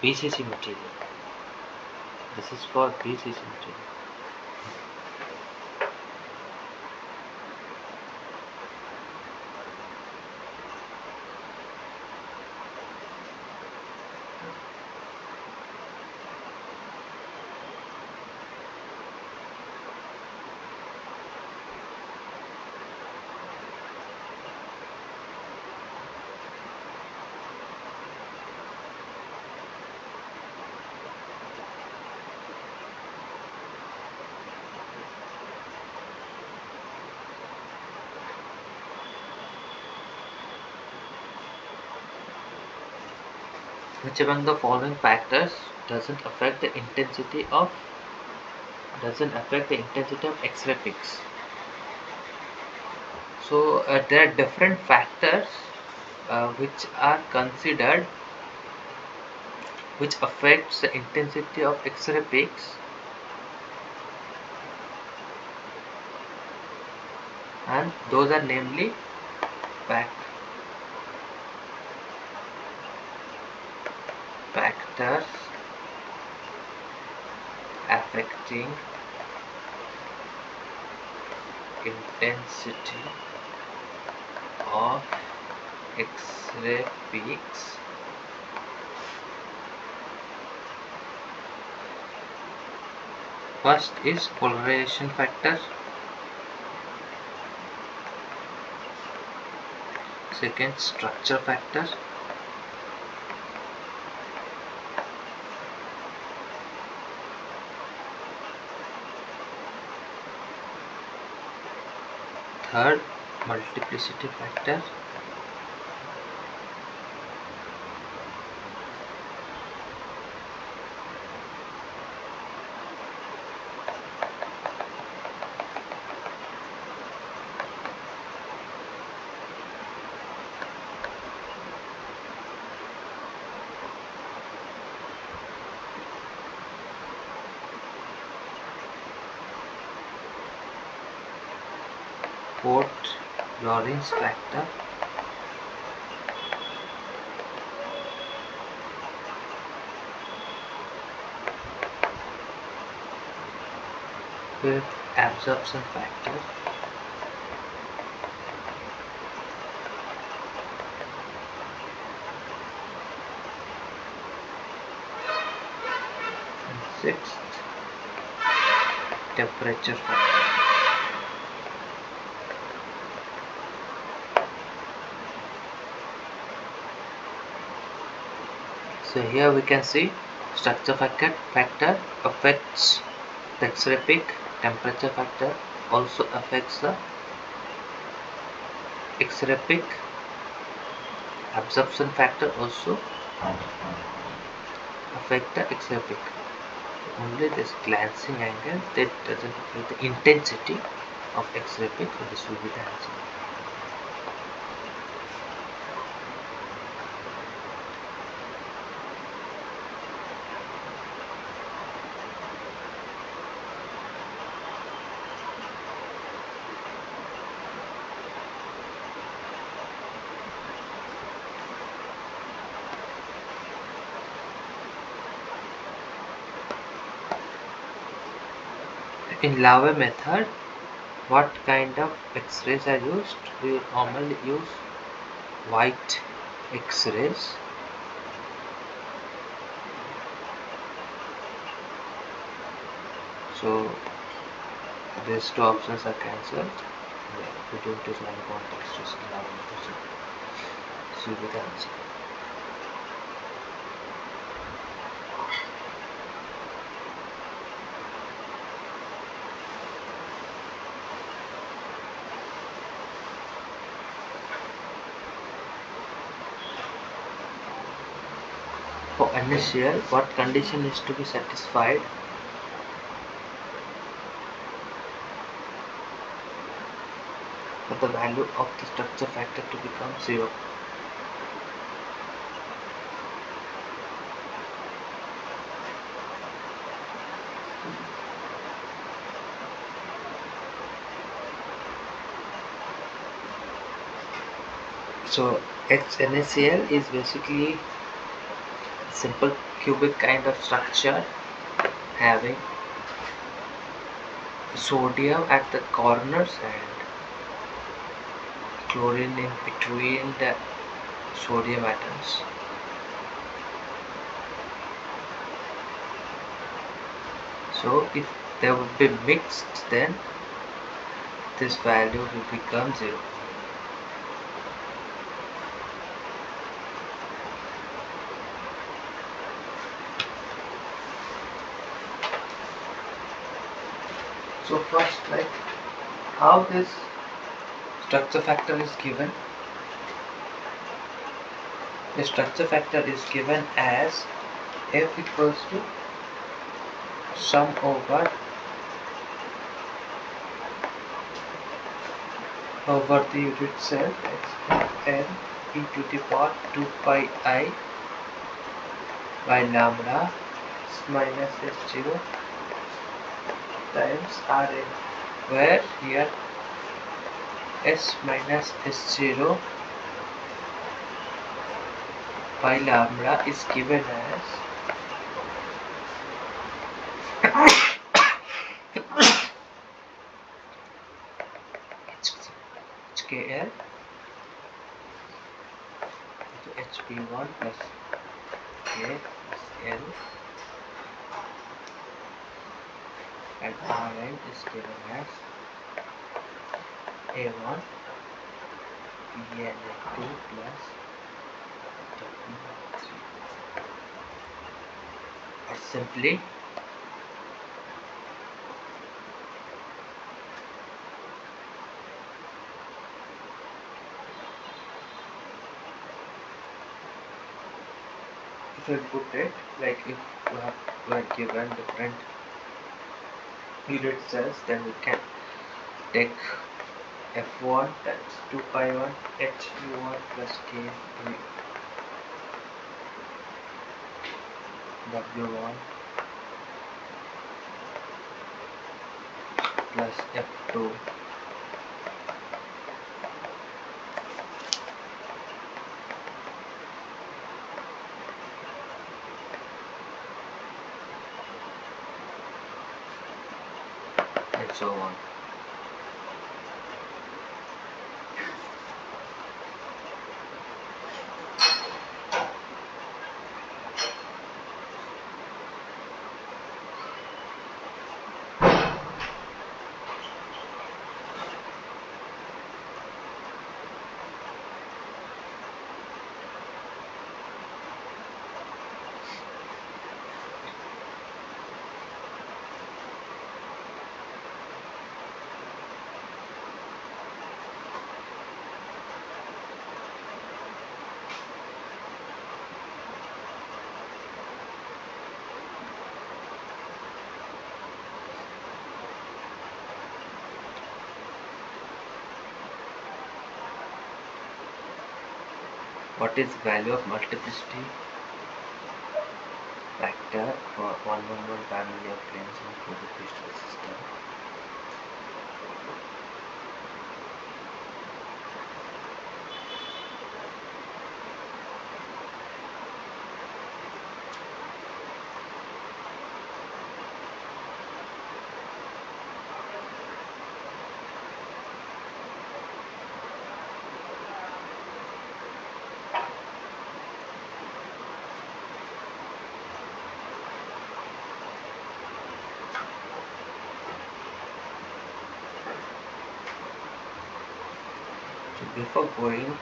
BCC material. This is for BCC material. Which among the following factors doesn't affect the intensity of X-ray peaks? So there are different factors which are considered, which affects the intensity of X-ray peaks, and those are namely factors affecting intensity of X-ray peaks. First is polarization factor, second structure factor, third multiplicity factor, fourth Lorentz factor, fifth absorption factor, and sixth temperature factor. So here we can see structure factor affects the X-ray peak, temperature factor also affects the X-ray peak, absorption factor also affect the X-ray peak. Only this glancing angle that doesn't affect the intensity of X-ray peak, so this will be the answer. In Lave method, what kind of X-rays are used? We normally use white X-rays. So these two options are cancelled. We don't use monochrome X-rays in Lave method. So this will be the answer. For initial, what condition is to be satisfied? For the value of the structure factor to become 0. So NaCl is basically simple cubic kind of structure having sodium at the corners and chlorine in between the sodium atoms. So if they would be mixed, then this value will become 0. So first, like how this structure factor is given. The structure factor is given as F equals to sum over the unit cell n e to the power 2 pi I by lambda minus h0 times Rn, where here s minus s0 by lambda is given as HKL into HP1 plus K plus L, and Rn is given as A1 PNA2 plus W3, or simply if we put it like if we are given different unit cells, then we can take F1 times 2 pi 1 HU1 plus K W1 plus F2 and so on. What is value of multiplicity factor for 111 family of planes in cubic crystal system? So before going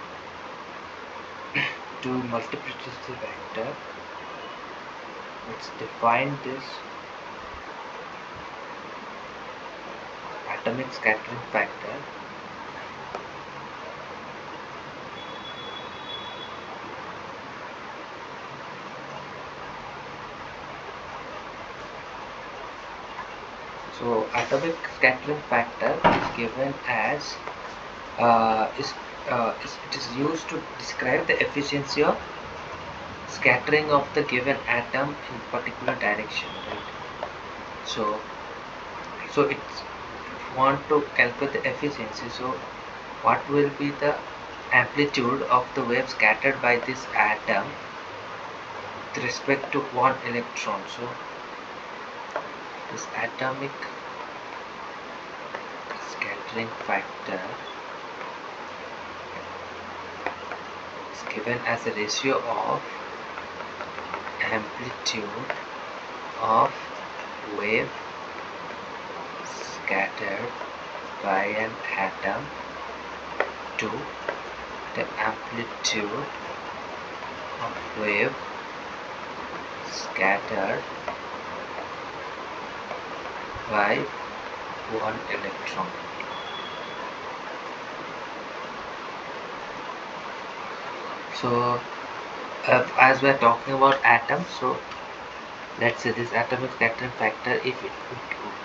to multiplicity factor, let's define this atomic scattering factor. So atomic scattering factor is given as it is used to describe the efficiency of scattering of the given atom in particular direction, right? So it's, if you want to calculate the efficiency, so what will be the amplitude of the wave scattered by this atom with respect to one electron. So this atomic scattering factor is given as a ratio of amplitude of wave scattered by an atom to the amplitude of wave scattered by one electron. So as we are talking about atoms, so let's say this atomic scattering factor, if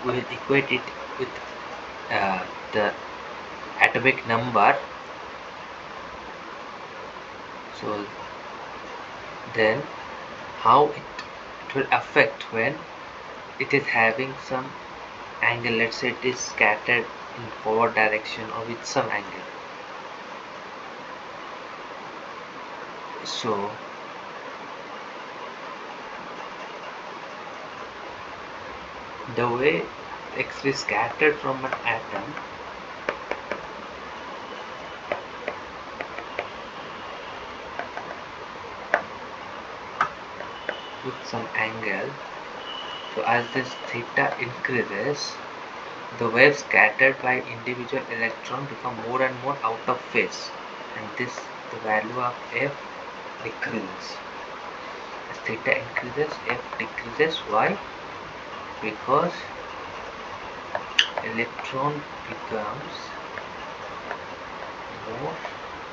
we will equate it with the atomic number, so then how it will affect when it is having some angle. Let's say it is scattered in forward direction or with some angle. So the way X-ray is scattered from an atom with some angle, so as this theta increases, the waves scattered by individual electron become more and more out of phase, and this the value of F decreases. As theta increases, F decreases. Why? Because electron becomes more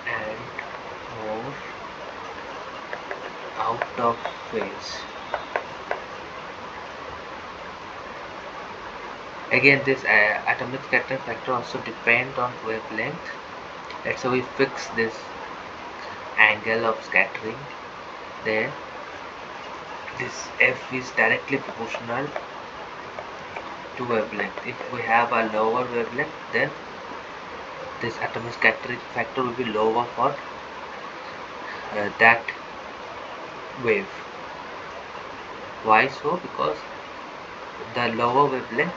and more out of phase. Again, this atomic scattering factor also depends on wavelength. Let's say we fix this angle of scattering, then this F is directly proportional to wavelength. If we have a lower wavelength, then this atomic scattering factor will be lower for that wave. Why so? Because the lower wavelength,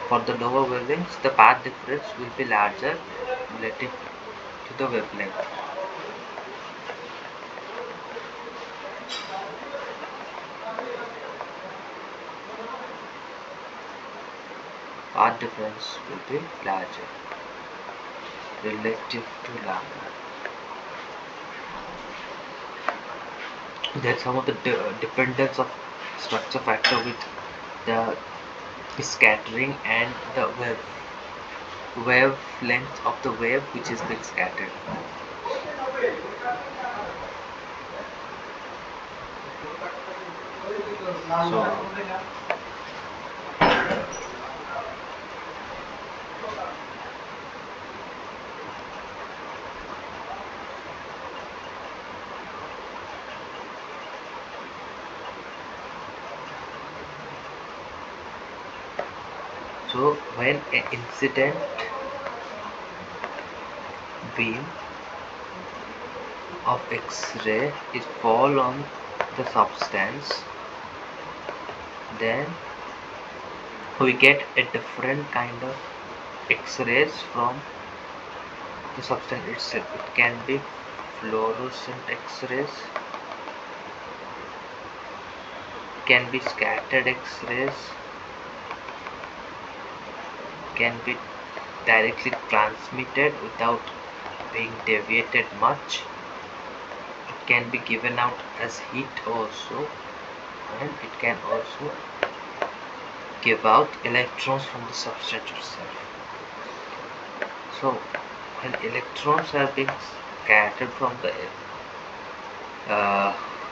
for the lower wavelengths, the path difference will be larger relative to the wavelength. Path difference will be larger relative to lambda. There's some of the dependence of structure factor with the scattering and the wavelength of the wave which is being scattered. So when an incident beam of X-ray is fall on the substance, then we get a different kind of X-rays from the substance itself. It can be fluorescent X-rays, can be scattered X-rays, can be directly transmitted without being deviated much. It can be given out as heat also, and it can also give out electrons from the substance itself. So when electrons are being scattered from the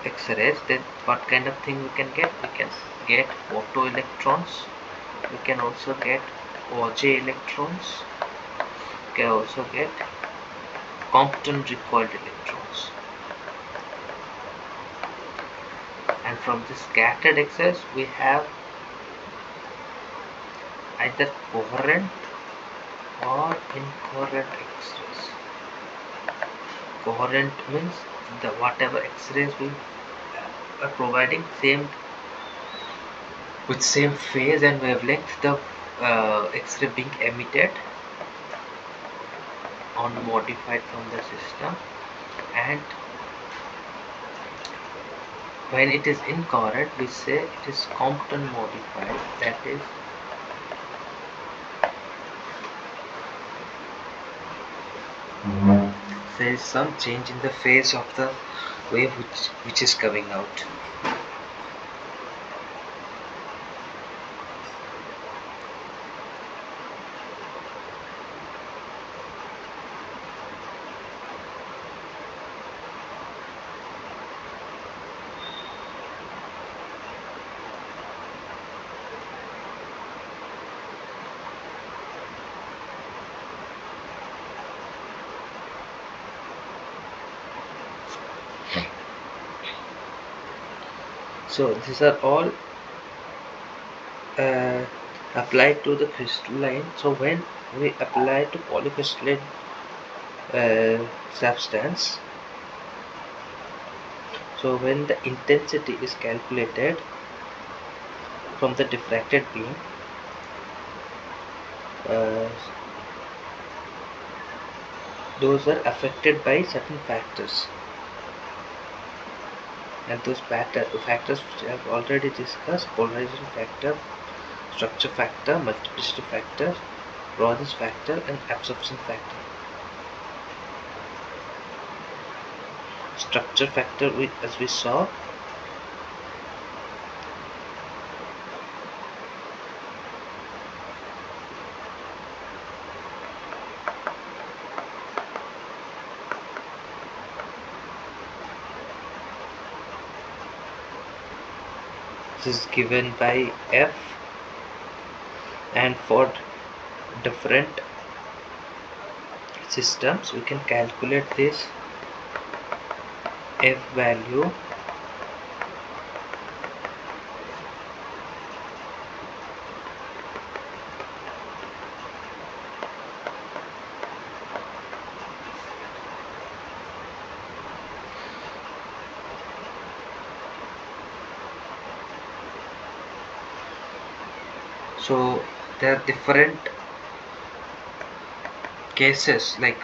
X-rays, then what kind of thing we can get? We can get photoelectrons, we can also get OJ electrons, we can also get Compton recoiled electrons. And from the scattered X-rays we have either coherent or incoherent X-rays. coherent means the whatever X-rays we are providing same with same phase and wavelength, the X-ray being emitted unmodified from the system. And when it is incoherent, we say it is Compton modified, that is there is some change in the phase of the wave which is coming out. So these are all applied to the crystalline. So when we apply to polycrystalline substance, so when the intensity is calculated from the diffracted beam, those are affected by certain factors, and those factors which I have already discussed: polarization factor, structure factor, multiplicity factor, Rorschach factor, and absorption factor. Structure factor, as we saw, this is given by F, and for different systems we can calculate this F value so there are different cases, like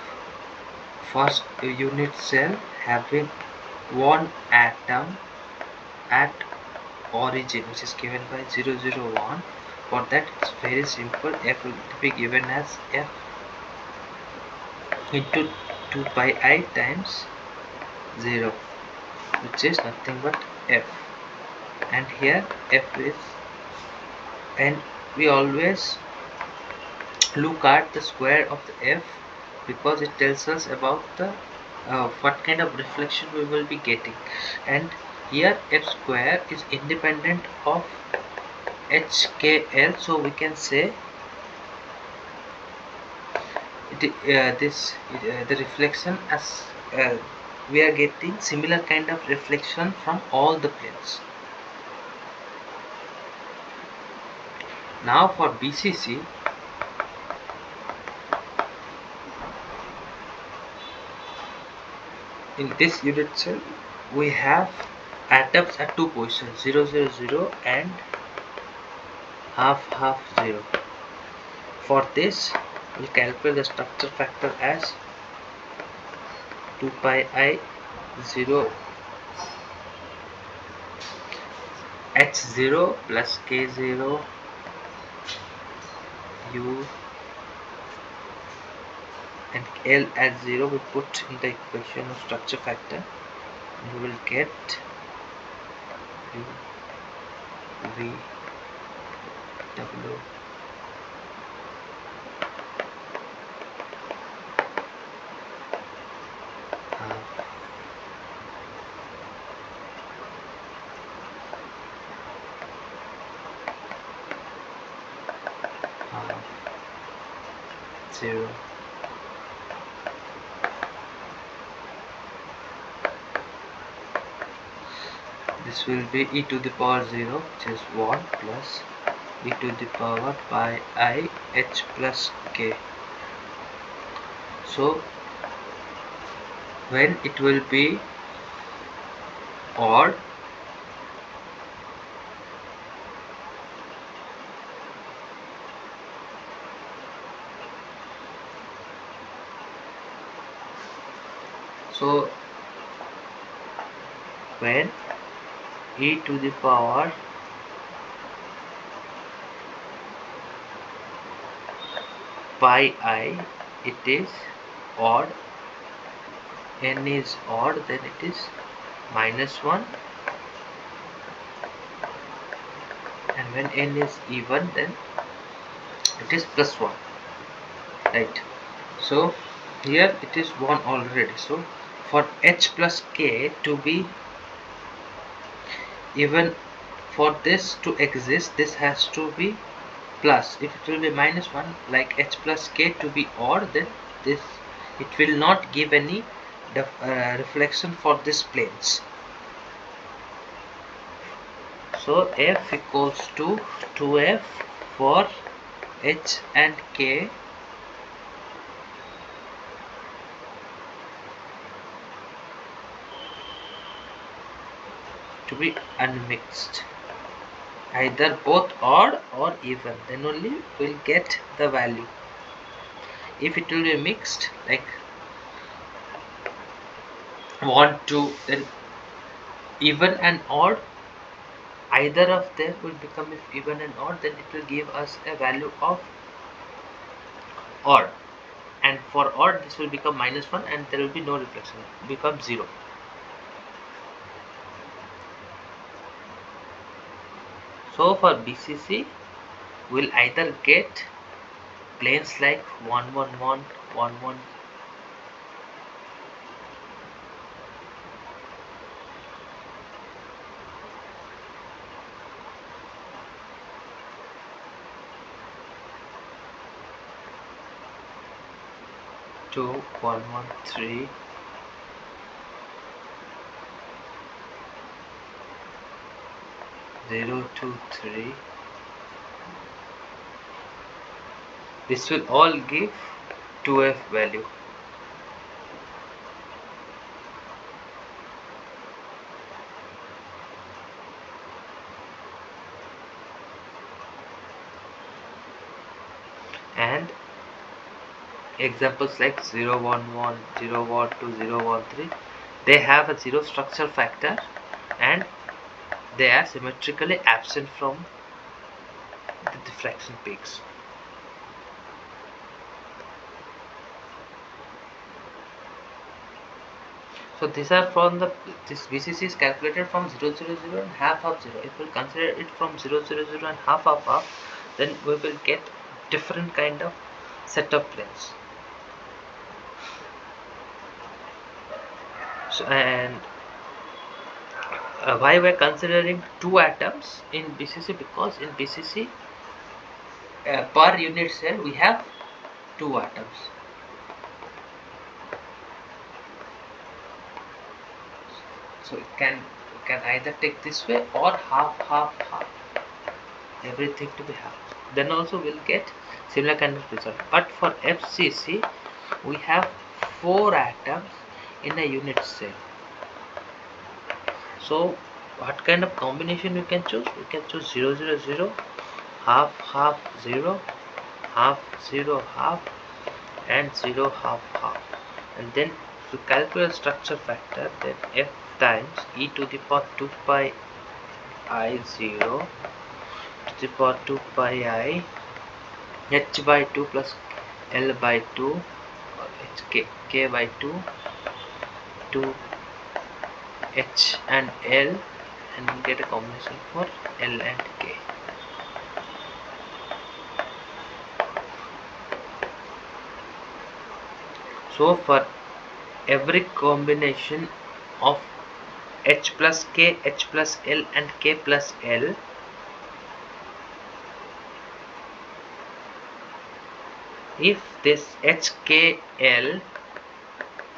first unit cell having one atom at origin, which is given by 001. For that it's very simple. F will be given as F into 2 pi I times 0, which is nothing but F, and here F is, and we always look at the square of the F because it tells us about the what kind of reflection we will be getting. And here F square is independent of HKL, so we can say the reflection as we are getting similar kind of reflection from all the planes. Now for BCC, in this unit cell we have atoms at two positions, 000 and half 0. For this we'll calculate the structure factor as 2 pi I 0 H0 plus K0 U and L as 0 we put in the equation of structure factor, and we will get U V W half half 0. This will be e to the power 0, which is 1, plus e to the power pi I h plus k. So when it will be odd, so when e to the power pi I it is odd, n is odd, then it is -1, and when n is even, then it is +1, right? So here it is 1 already. So for h plus k to be even, for this to exist, this has to be plus. If it will be -1, like h plus k to be odd, then this, it will not give any reflection for this planes. So f equals to 2f for h and k to be unmixed, either both odd or even, then only we'll get the value. If it will be mixed, like 1 2, then even and odd, either of them will become, if even and odd, then it will give us a value of odd, and for odd this will become -1 and there will be no reflection, become 0. So for BCC we'll either get planes like 1 1 1 1 1, 2 1 1 3, 0 2 3. This will all give 2f value. And examples like 0 1 1, 0 1 2, 0 1 3, they have a 0 structure factor and they are symmetrically absent from the diffraction peaks. So these are from this BCC is calculated from 0 0 0 and half of 0. If we consider it from 0 0 0 and half of half, then we will get different kind of set of planes. So, and why we're considering 2 atoms in BCC? Because in BCC per unit cell we have 2 atoms. So it can either take this way or half half half, everything to be half, then also we'll get similar kind of result. But for FCC we have 4 atoms in a unit cell. So what kind of combination we can choose? We can choose 0 0 0, half half 0, half 0 half, and 0 half half. And then to calculate structure factor, then f times e to the power 2 pi I 0 to the power 2 pi I h by 2 plus l by 2, or k by 2 to h and l, and we get a combination for l and k. So for every combination of h plus k, h plus l, and k plus l, if this h, k, l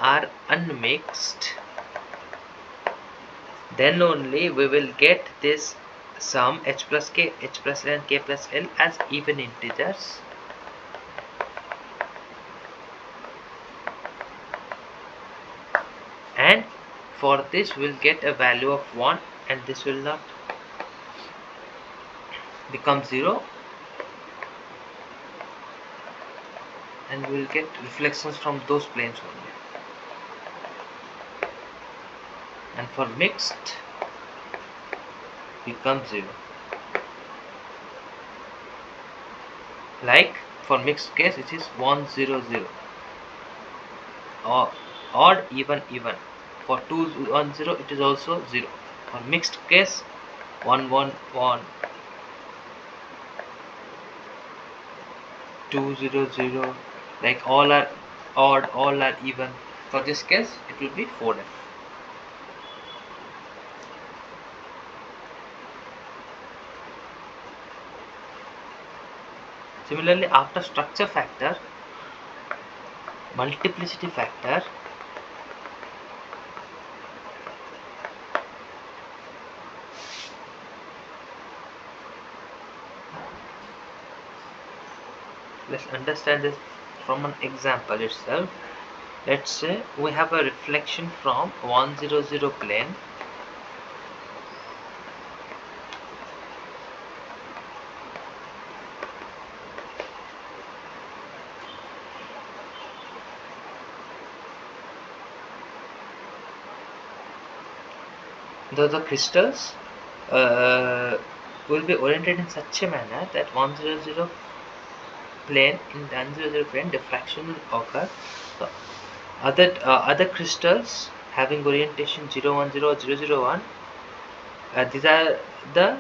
are unmixed, then only we will get this sum h plus k, h plus l, and k plus l as even integers. For this we'll get a value of 1 and this will not become 0, and we'll get reflections from those planes only. And for mixed becomes 0. Like for mixed case it is 1 0 0, or odd even even. For 2 1 0 it is also 0. For mixed case 1 1 1, 2 0 0, like all are odd, all are even. For this case it will be 4f. Similarly, after structure factor, multiplicity factor, let's understand this from an example itself. Let's say we have a reflection from 1 0 0 plane. The crystals will be oriented in such a manner that 1 0 0 plane, in 1 0 0 plane diffraction will occur. So other crystals having orientation 0 1 0 or 0 0 1, these are the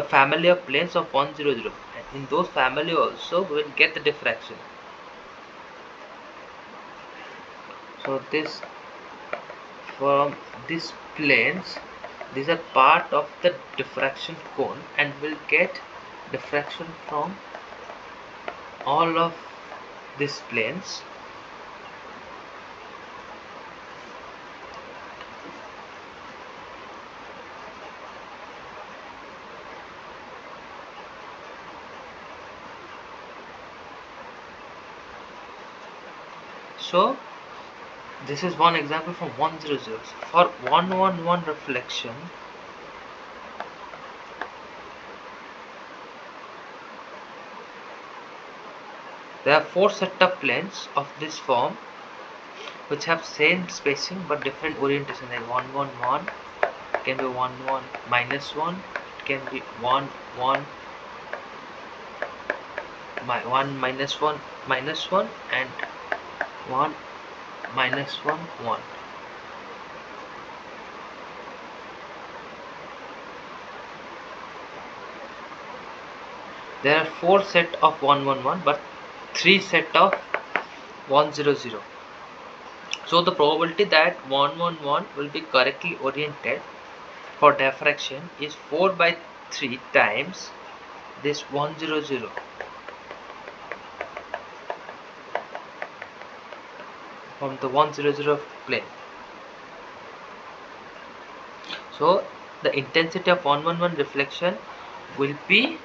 family of planes of 1 0 0, and in those family also we will get the diffraction. So this, from these planes, these are part of the diffraction cone, and will get diffraction from all of these planes. So this is one example from 1 0 0. For 1 1 1 reflection, there are 4 set of planes of this form which have same spacing but different orientation, like 1 1 1, it can be 1 1 minus 1, it can be 1 1 1 minus 1 minus 1, and 1 minus 1 1. There are 4 set of 1 1 1 but 3 set of 1 0 0. So the probability that 1 1 1 will be correctly oriented for diffraction is 4 by 3 times this 1 0 0 from the 1 0 0 plane. So the intensity of 1 1 1 reflection will be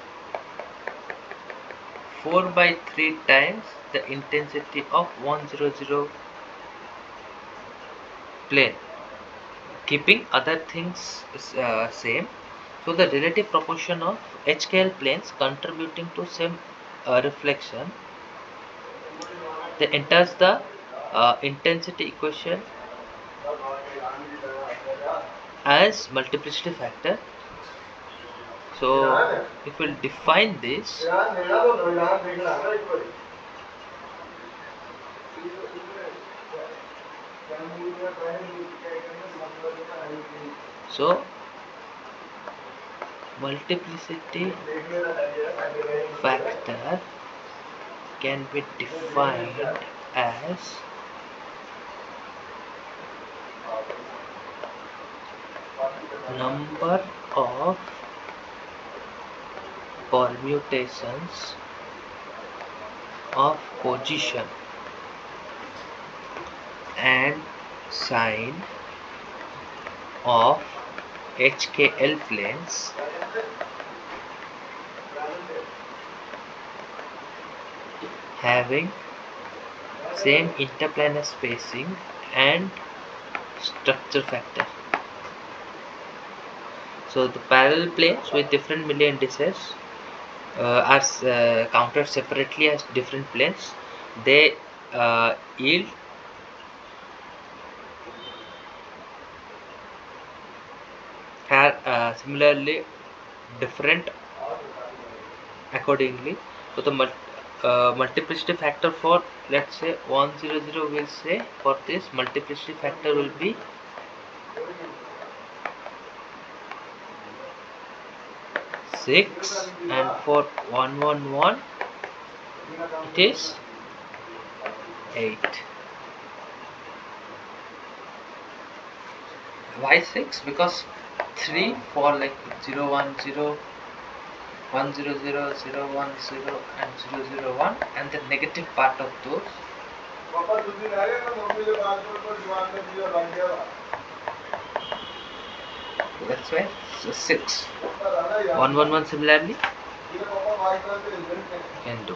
4 by 3 times the intensity of 1 0 0 plane, keeping other things same. So the relative proportion of HKL planes contributing to same reflection, that enters the intensity equation as multiplicity factor. So if we'll define this, so multiplicity factor can be defined as number of permutations of position and sign of HKL planes having same interplanar spacing and structure factor. So the parallel planes with different Milli indices are counted separately as different planes. They yield similarly different accordingly. So the multiplicity factor for, let's say, 100, will say for this multiplicity factor will be 6, and for 111 it is 8. Why 6? Because 3 for like 0, 1, 0, 1, 0, 0, 0, 1, 0 and 0, 0, 1, and the negative part of those. That's why 6. 111 similarly can do.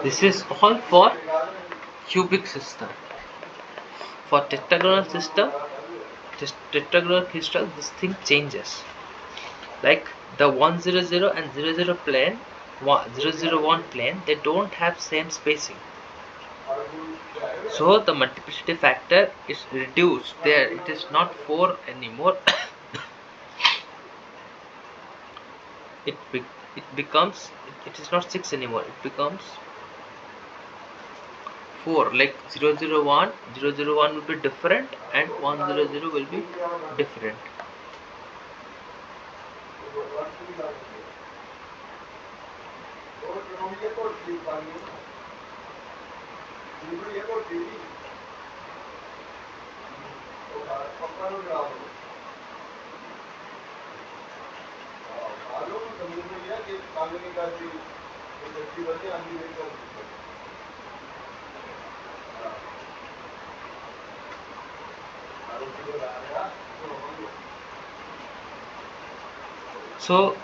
This is all for cubic system. For tetragonal system, tetragonal crystal, this thing changes. Like the 100 and 00 plane, 001 plane, they don't have same spacing. So the multiplicity factor is reduced there. It is not 4 anymore. it becomes, it is not 6 anymore. It becomes 4. Like 001 will be different and 100 will be different. So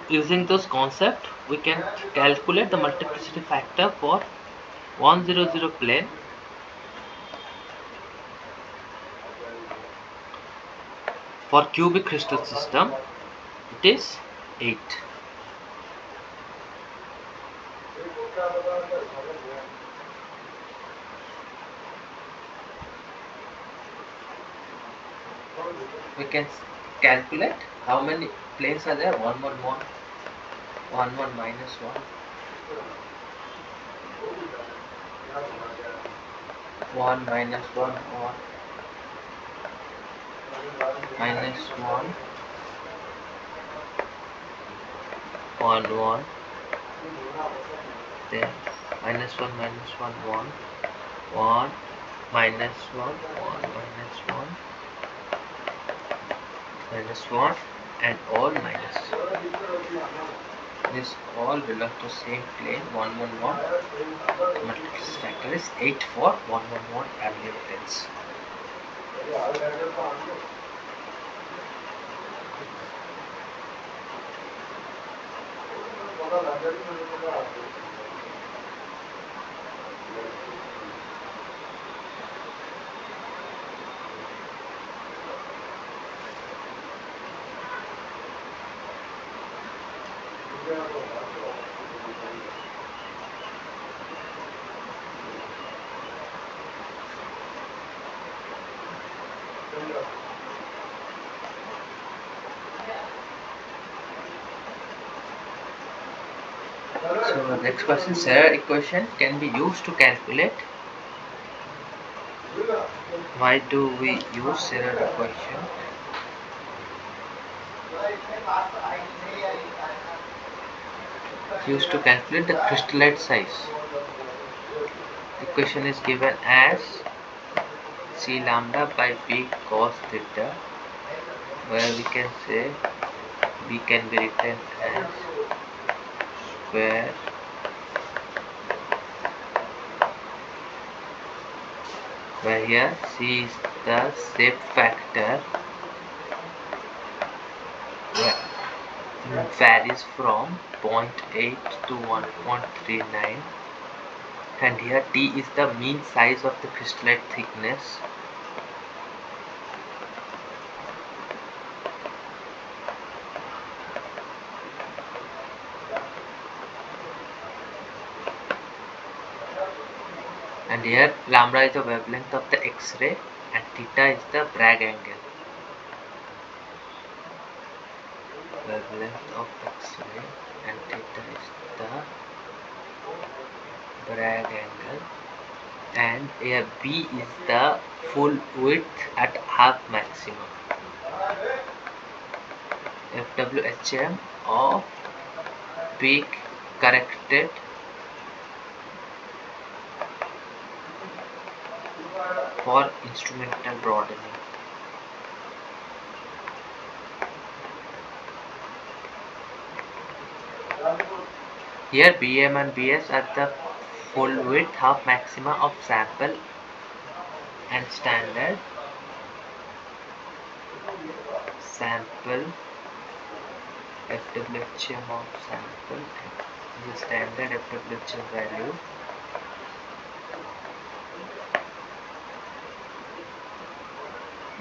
using those concepts, we can calculate the multiplicity factor for 100 plane for cubic crystal system. It is 8. We can calculate how many planes are there. 1, 1, 1, 1, 1, minus 1, 1, minus 1, 1, minus 1, 1, 1, then minus 1, minus 1, 1, 1, minus 1, 1, minus 1, minus 1, and all minus. This all belong to same plane. 1, 1, 1. Multiplicity factor is 8 for 1, 1, 1 parallel planes. So next question, Serre equation can be used to calculate. Why do we use Serre equation? It's used to calculate the crystallite size. The equation is given as C lambda by B cos theta, where we can say B can be written as square where here C is the shape factor, varies from 0.8 to 1.39, and here T is the mean size of the crystallite thickness. And here lambda is the wavelength of the X-ray and theta is the Bragg angle. Wavelength of X-ray and theta is the Bragg angle, and here B is the full width at half maximum. FWHM of peak corrected for instrumental broadening. Here BM and BS are the full width half maxima of sample and standard sample FWHM of sample and the standard FWHM value.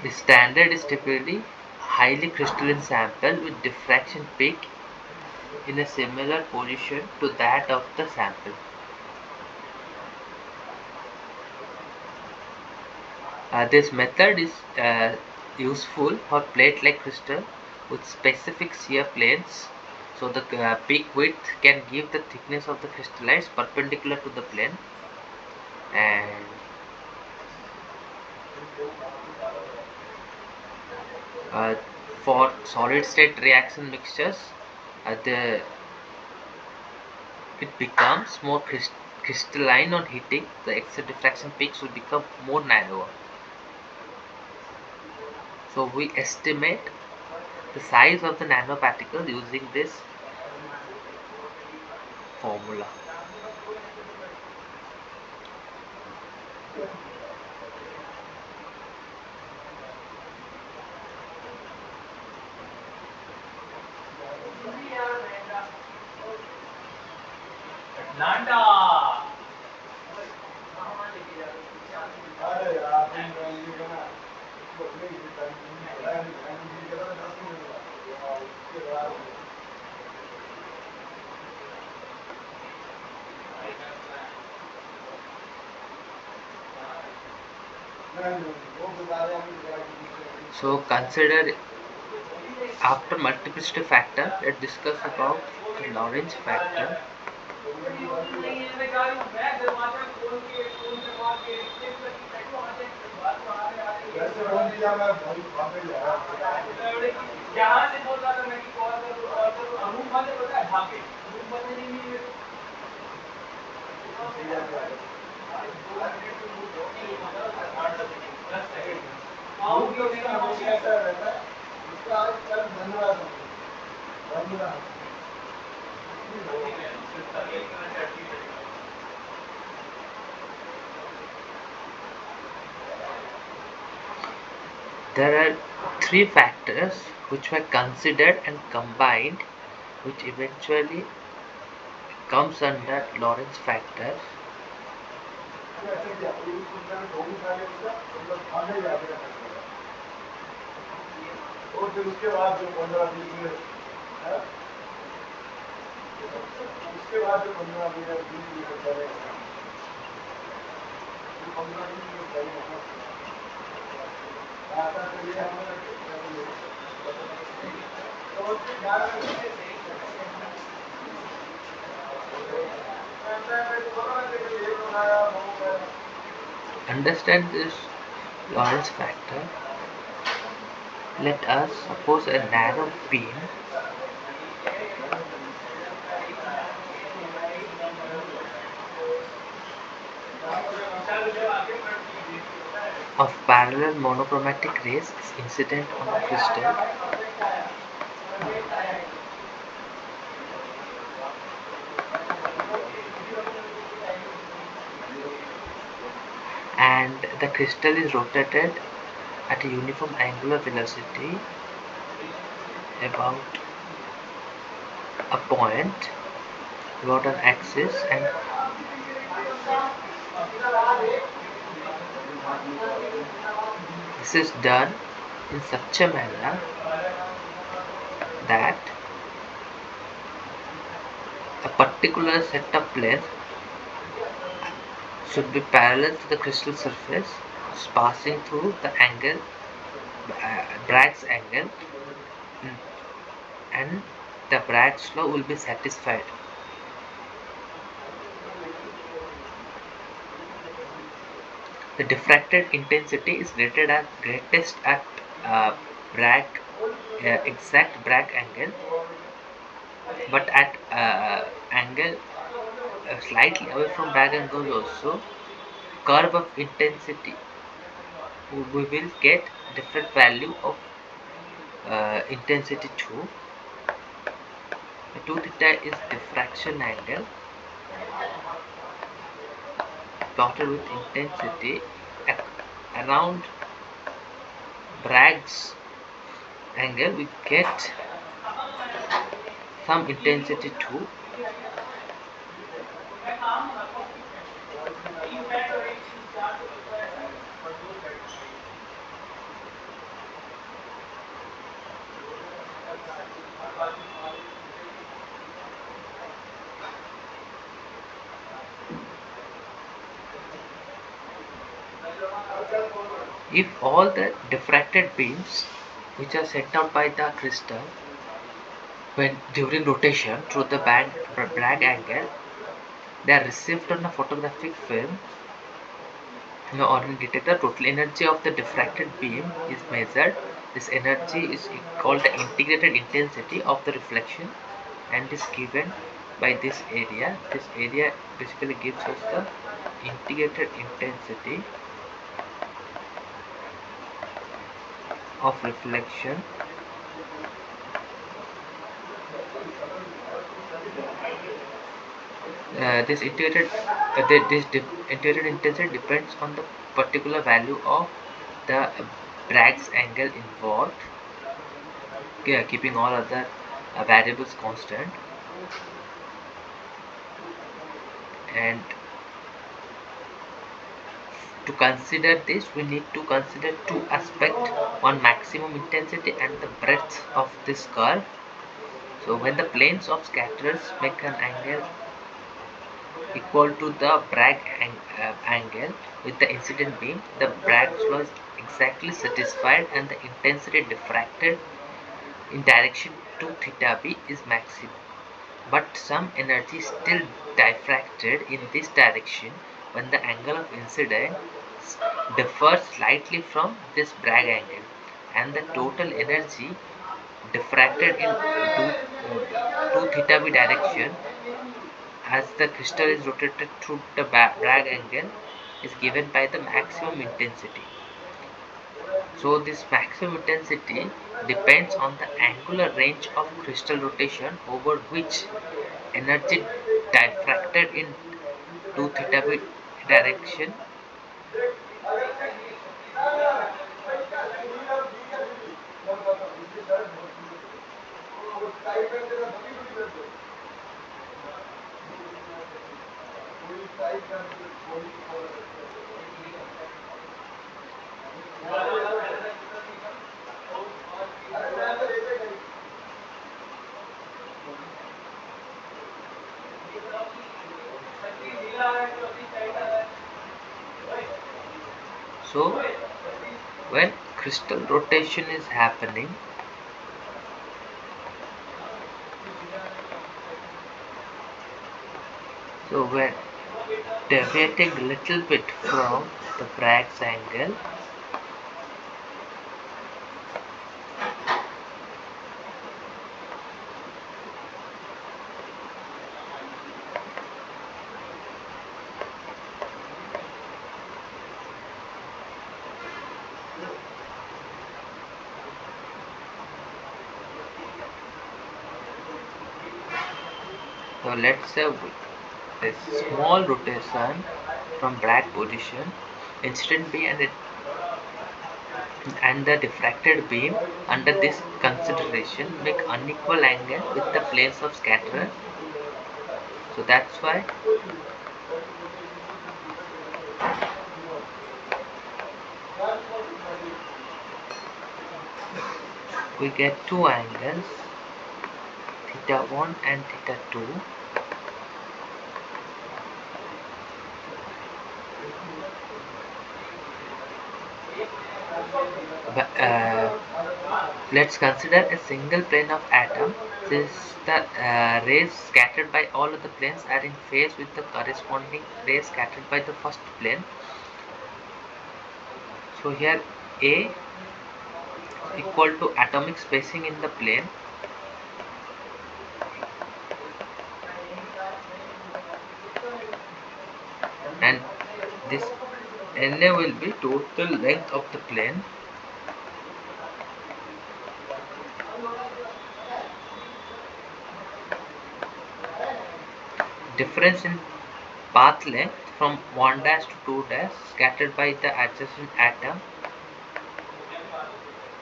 The standard is typically highly crystalline sample with diffraction peak in a similar position to that of the sample. This method is useful for plate-like crystal with specific shear planes. So the peak width can give the thickness of the crystallites perpendicular to the plane, and for solid state reaction mixtures it becomes more crystalline on heating. The X-ray diffraction peaks will become more narrower. So we estimate the size of the nanoparticle using this formula. So consider, after multiplicity factor, let's discuss about the Lorentz factor. There are three factors which were considered and combined, which eventually comes under Lorentz factor. Understand this Lorentz factor. Let us suppose a narrow beam of parallel monochromatic rays is incident on a crystal, and the crystal is rotated at a uniform angular velocity about a point, about an axis, and this is done in such a manner that a particular set of planes should be parallel to the crystal surface, passing through the angle, Bragg's angle, and the Bragg's law will be satisfied. The diffracted intensity is greatest at Bragg exact Bragg angle, but at angle slightly away from Bragg angle also, curve of intensity we will get different value of intensity 2. The 2 theta is diffraction angle plotted with intensity around Bragg's angle. We get some intensity 2. If all the diffracted beams which are sent out by the crystal when during rotation through the Bragg angle, they are received on a photographic film or in detector, total energy of the diffracted beam is measured. This energy is called the integrated intensity of the reflection and is given by this area. This area basically gives us the integrated intensity of reflection this integrated intensity depends on the particular value of the Bragg's angle involved, keeping all other variables constant. And to consider this, we need to consider two aspects: one, maximum intensity, and the breadth of this curve. So when the planes of scatterers make an angle equal to the Bragg angle with the incident beam, the Bragg's law is exactly satisfied and the intensity diffracted in direction 2 theta b is maximum. But some energy is still diffracted in this direction when the angle of incidence differs slightly from this Bragg angle, and the total energy diffracted in 2 theta b direction as the crystal is rotated through the Bragg angle is given by the maximum intensity. So this maximum intensity depends on the angular range of crystal rotation over which energy diffracted in 2 theta b direction So when crystal rotation is happening, so when deviating a little bit from the Bragg's angle, so let's say this small rotation from Bragg position, incident beam and the diffracted beam under this consideration make unequal angle with the planes of scatterer. So that's why we get two angles, theta 1 and theta 2. Let's consider a single plane of atom. Since the rays scattered by all of the planes are in phase with the corresponding rays scattered by the first plane. So here A is equal to atomic spacing in the plane, and this Na will be total length of the plane. Difference in path length from 1 dash to 2 dash scattered by the adjacent atom.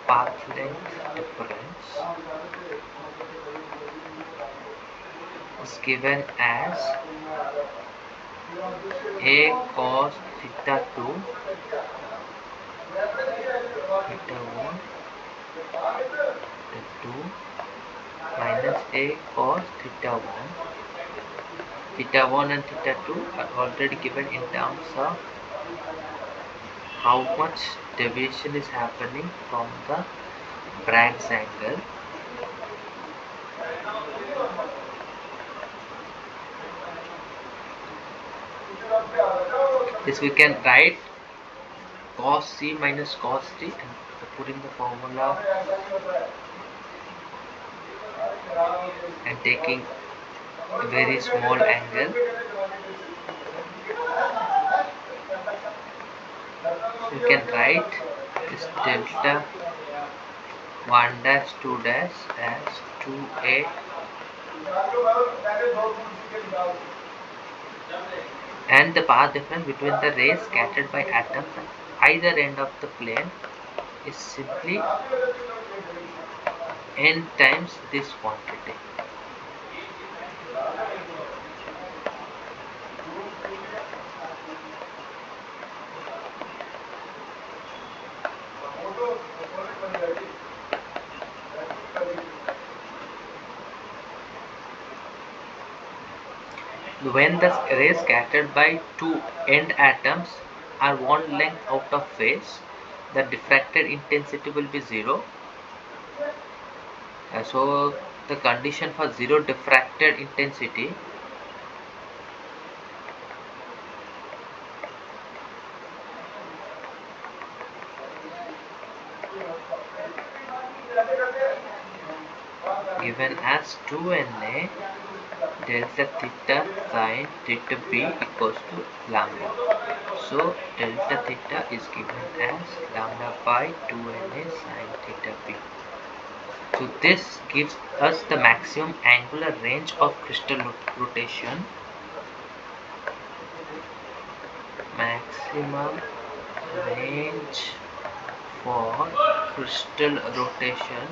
Path length difference is given as A cos theta 2 theta 1 theta 2 minus A cos theta 1. Theta 1 and theta 2 are already given in terms of how much deviation is happening from the Bragg's angle. This we can write cos C minus cos T and putting the formula and taking a very small angle. So we can write this delta 1 dash 2 dash as 2A and the path difference between the rays scattered by atoms at either end of the plane is simply n times this quantity. When the rays scattered by two end atoms are one length out of phase, the diffracted intensity will be 0. So the condition for 0 diffracted intensity given as 2Na delta theta sin theta b equals to lambda. So delta theta is given as lambda by 2Na sin theta b. So this gives us the maximum angular range of crystal rotation. Maximum range for crystal rotation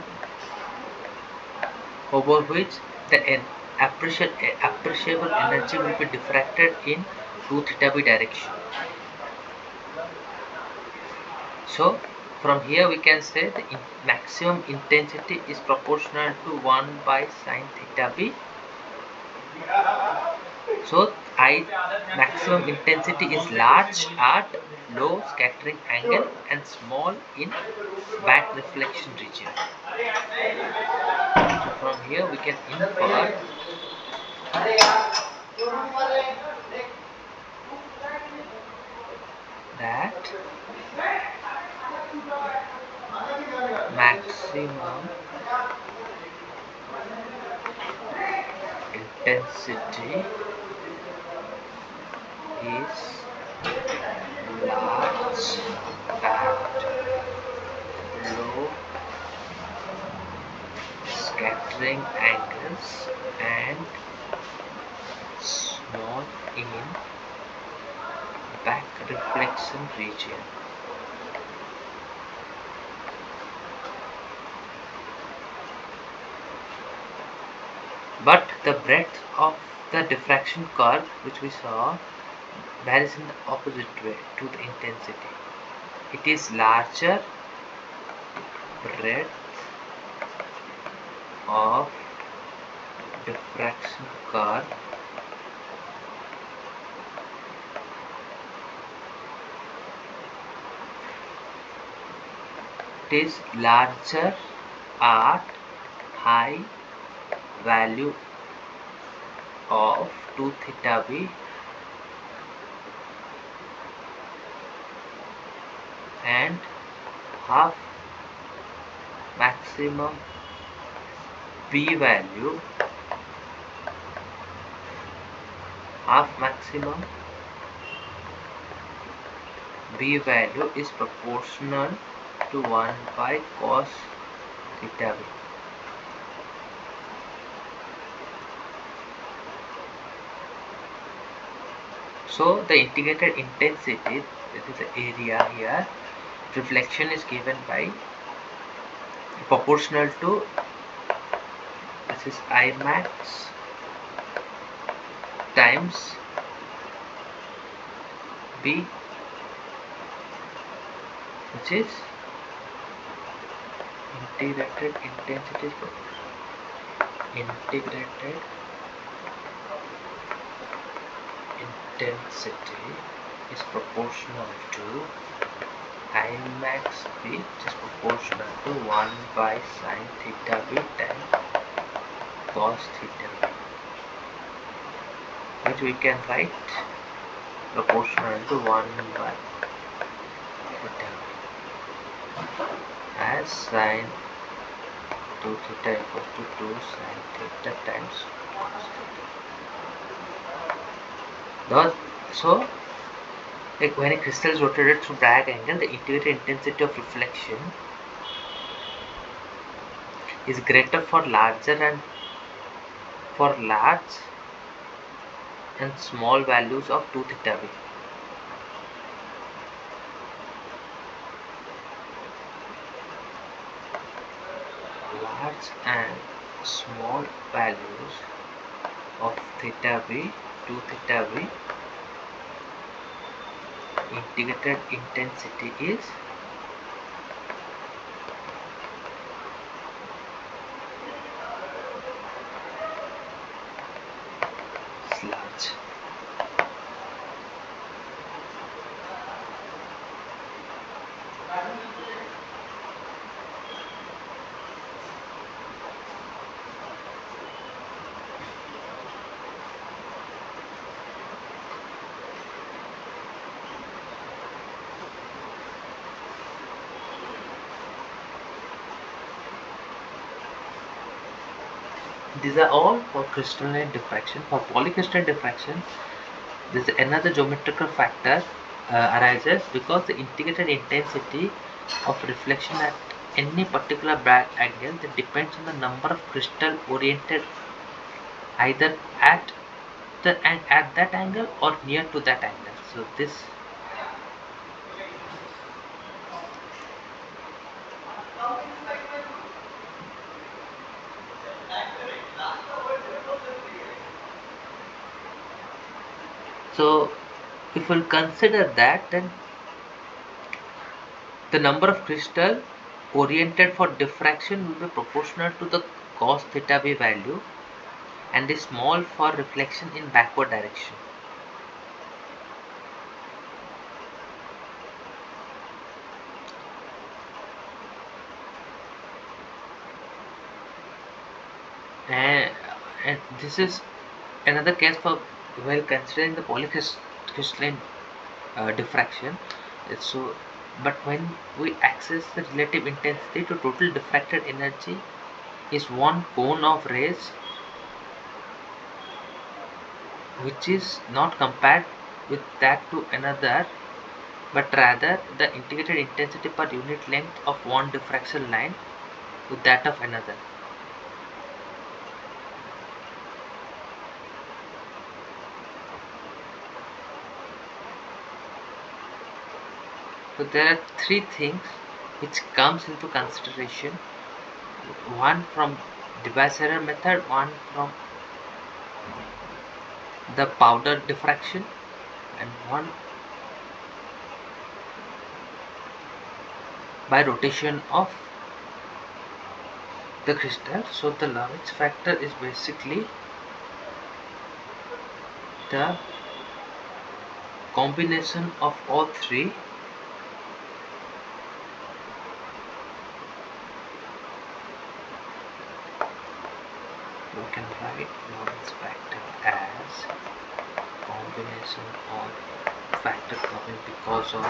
over which the appreciable energy will be diffracted in 2 theta b direction. So from here we can say the maximum intensity is proportional to 1 by sin theta b. So maximum intensity is large at low scattering angle and small in back reflection region. So from here we can infer that maximum intensity is large at low scattering angles and small in back reflection region. But the breadth of the diffraction curve, which we saw, varies in the opposite way to the intensity. It is larger breadth of diffraction curve is larger at high value of 2 theta b and half maximum b value, is proportional to 1 by cos theta b. So the integrated intensity, that is the area here, reflection is given by proportional to, this is I max times b, which is integrated intensity is proportional to I max b, which is proportional to 1 by sin theta b times cos theta b, which we can write proportional to 1 by theta b as sin 2 theta equals to 2 sin theta times cos theta. So like when a crystal is rotated through Bragg angle, the integrated intensity of reflection is greater for large and small values of 2 theta b. Large and small values of theta b, 2 theta b, integrated intensity is large. These are all for crystalline diffraction. For polycrystalline diffraction, there is another geometrical factor arises because the integrated intensity of reflection at any particular Bragg angle that depends on the number of crystal oriented either at that angle or near to that angle. So this So if we'll consider that, then the number of crystal oriented for diffraction will be proportional to the cos theta b value and is small for reflection in backward direction. And this is another case for while considering the polycrystalline diffraction. So, but when we access the relative intensity to total diffracted energy is one cone of rays, which is not compared with that to another, but rather the integrated intensity per unit length of one diffraction line with that of another. So there are three things which comes into consideration. One from device error method, one from the powder diffraction, and one by rotation of the crystal. So the Lorentz factor is basically the combination of all three. We can write Lorentz factor as combination of factor coming because of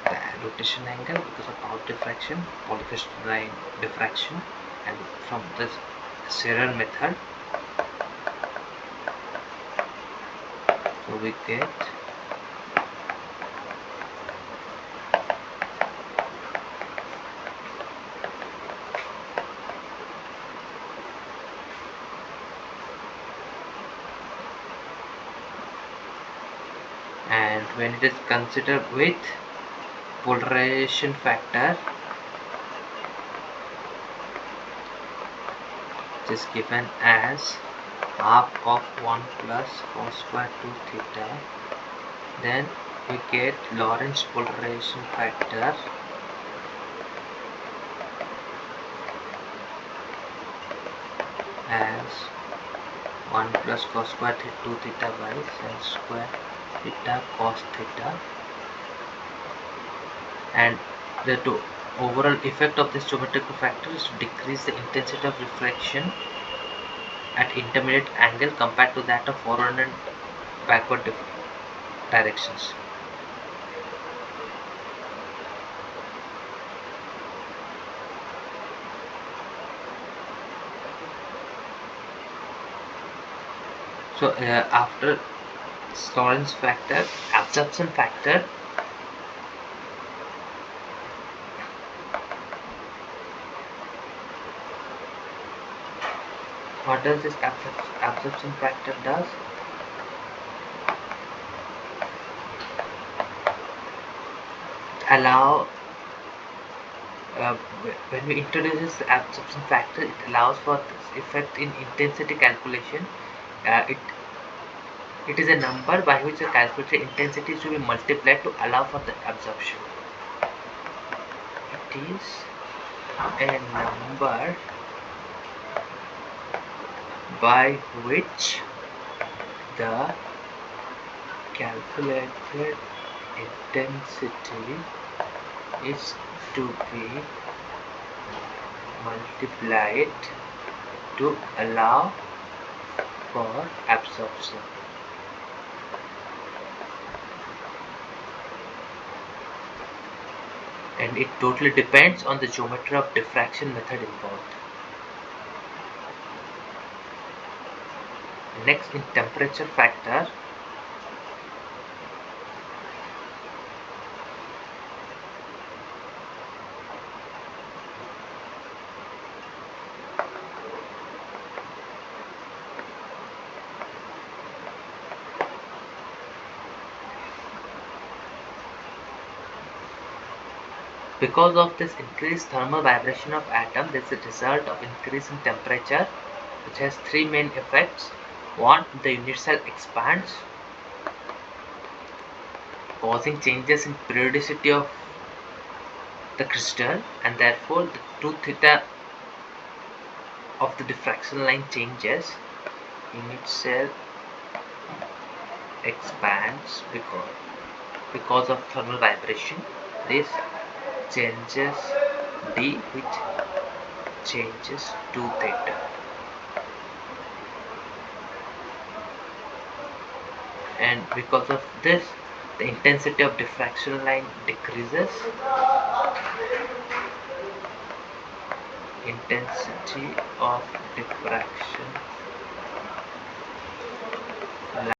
the rotation angle, because of power diffraction, polycrystalline diffraction, and from this Serrer method. So we get and when it is considered with polarization factor, it is given as half of 1 plus cos square 2 theta. Then we get Lorentz polarization factor as 1 plus cos square 2 theta by sin square theta cos theta, and the overall effect of this geometrical factor is to decrease the intensity of reflection at intermediate angle compared to that of forward and backward directions. So after Lorentz factor, absorption factor, what does this absorption factor does? Allow when we introduce this absorption factor, it allows for this effect in intensity calculation. It is a number by which the calculated intensity is to be multiplied to allow for the absorption. It is a number by which the calculated intensity is to be multiplied to allow for absorption. And it totally depends on the geometry of diffraction method involved. Next, in temperature factor, because of this increased thermal vibration of atom, there is a result of increase in temperature, which has three main effects. One, the unit cell expands, causing changes in periodicity of the crystal, and therefore the 2 theta of the diffraction line changes. Unit cell expands because of thermal vibration. This changes d, which changes 2 theta, and because of this the intensity of diffraction line decreases. Intensity of diffraction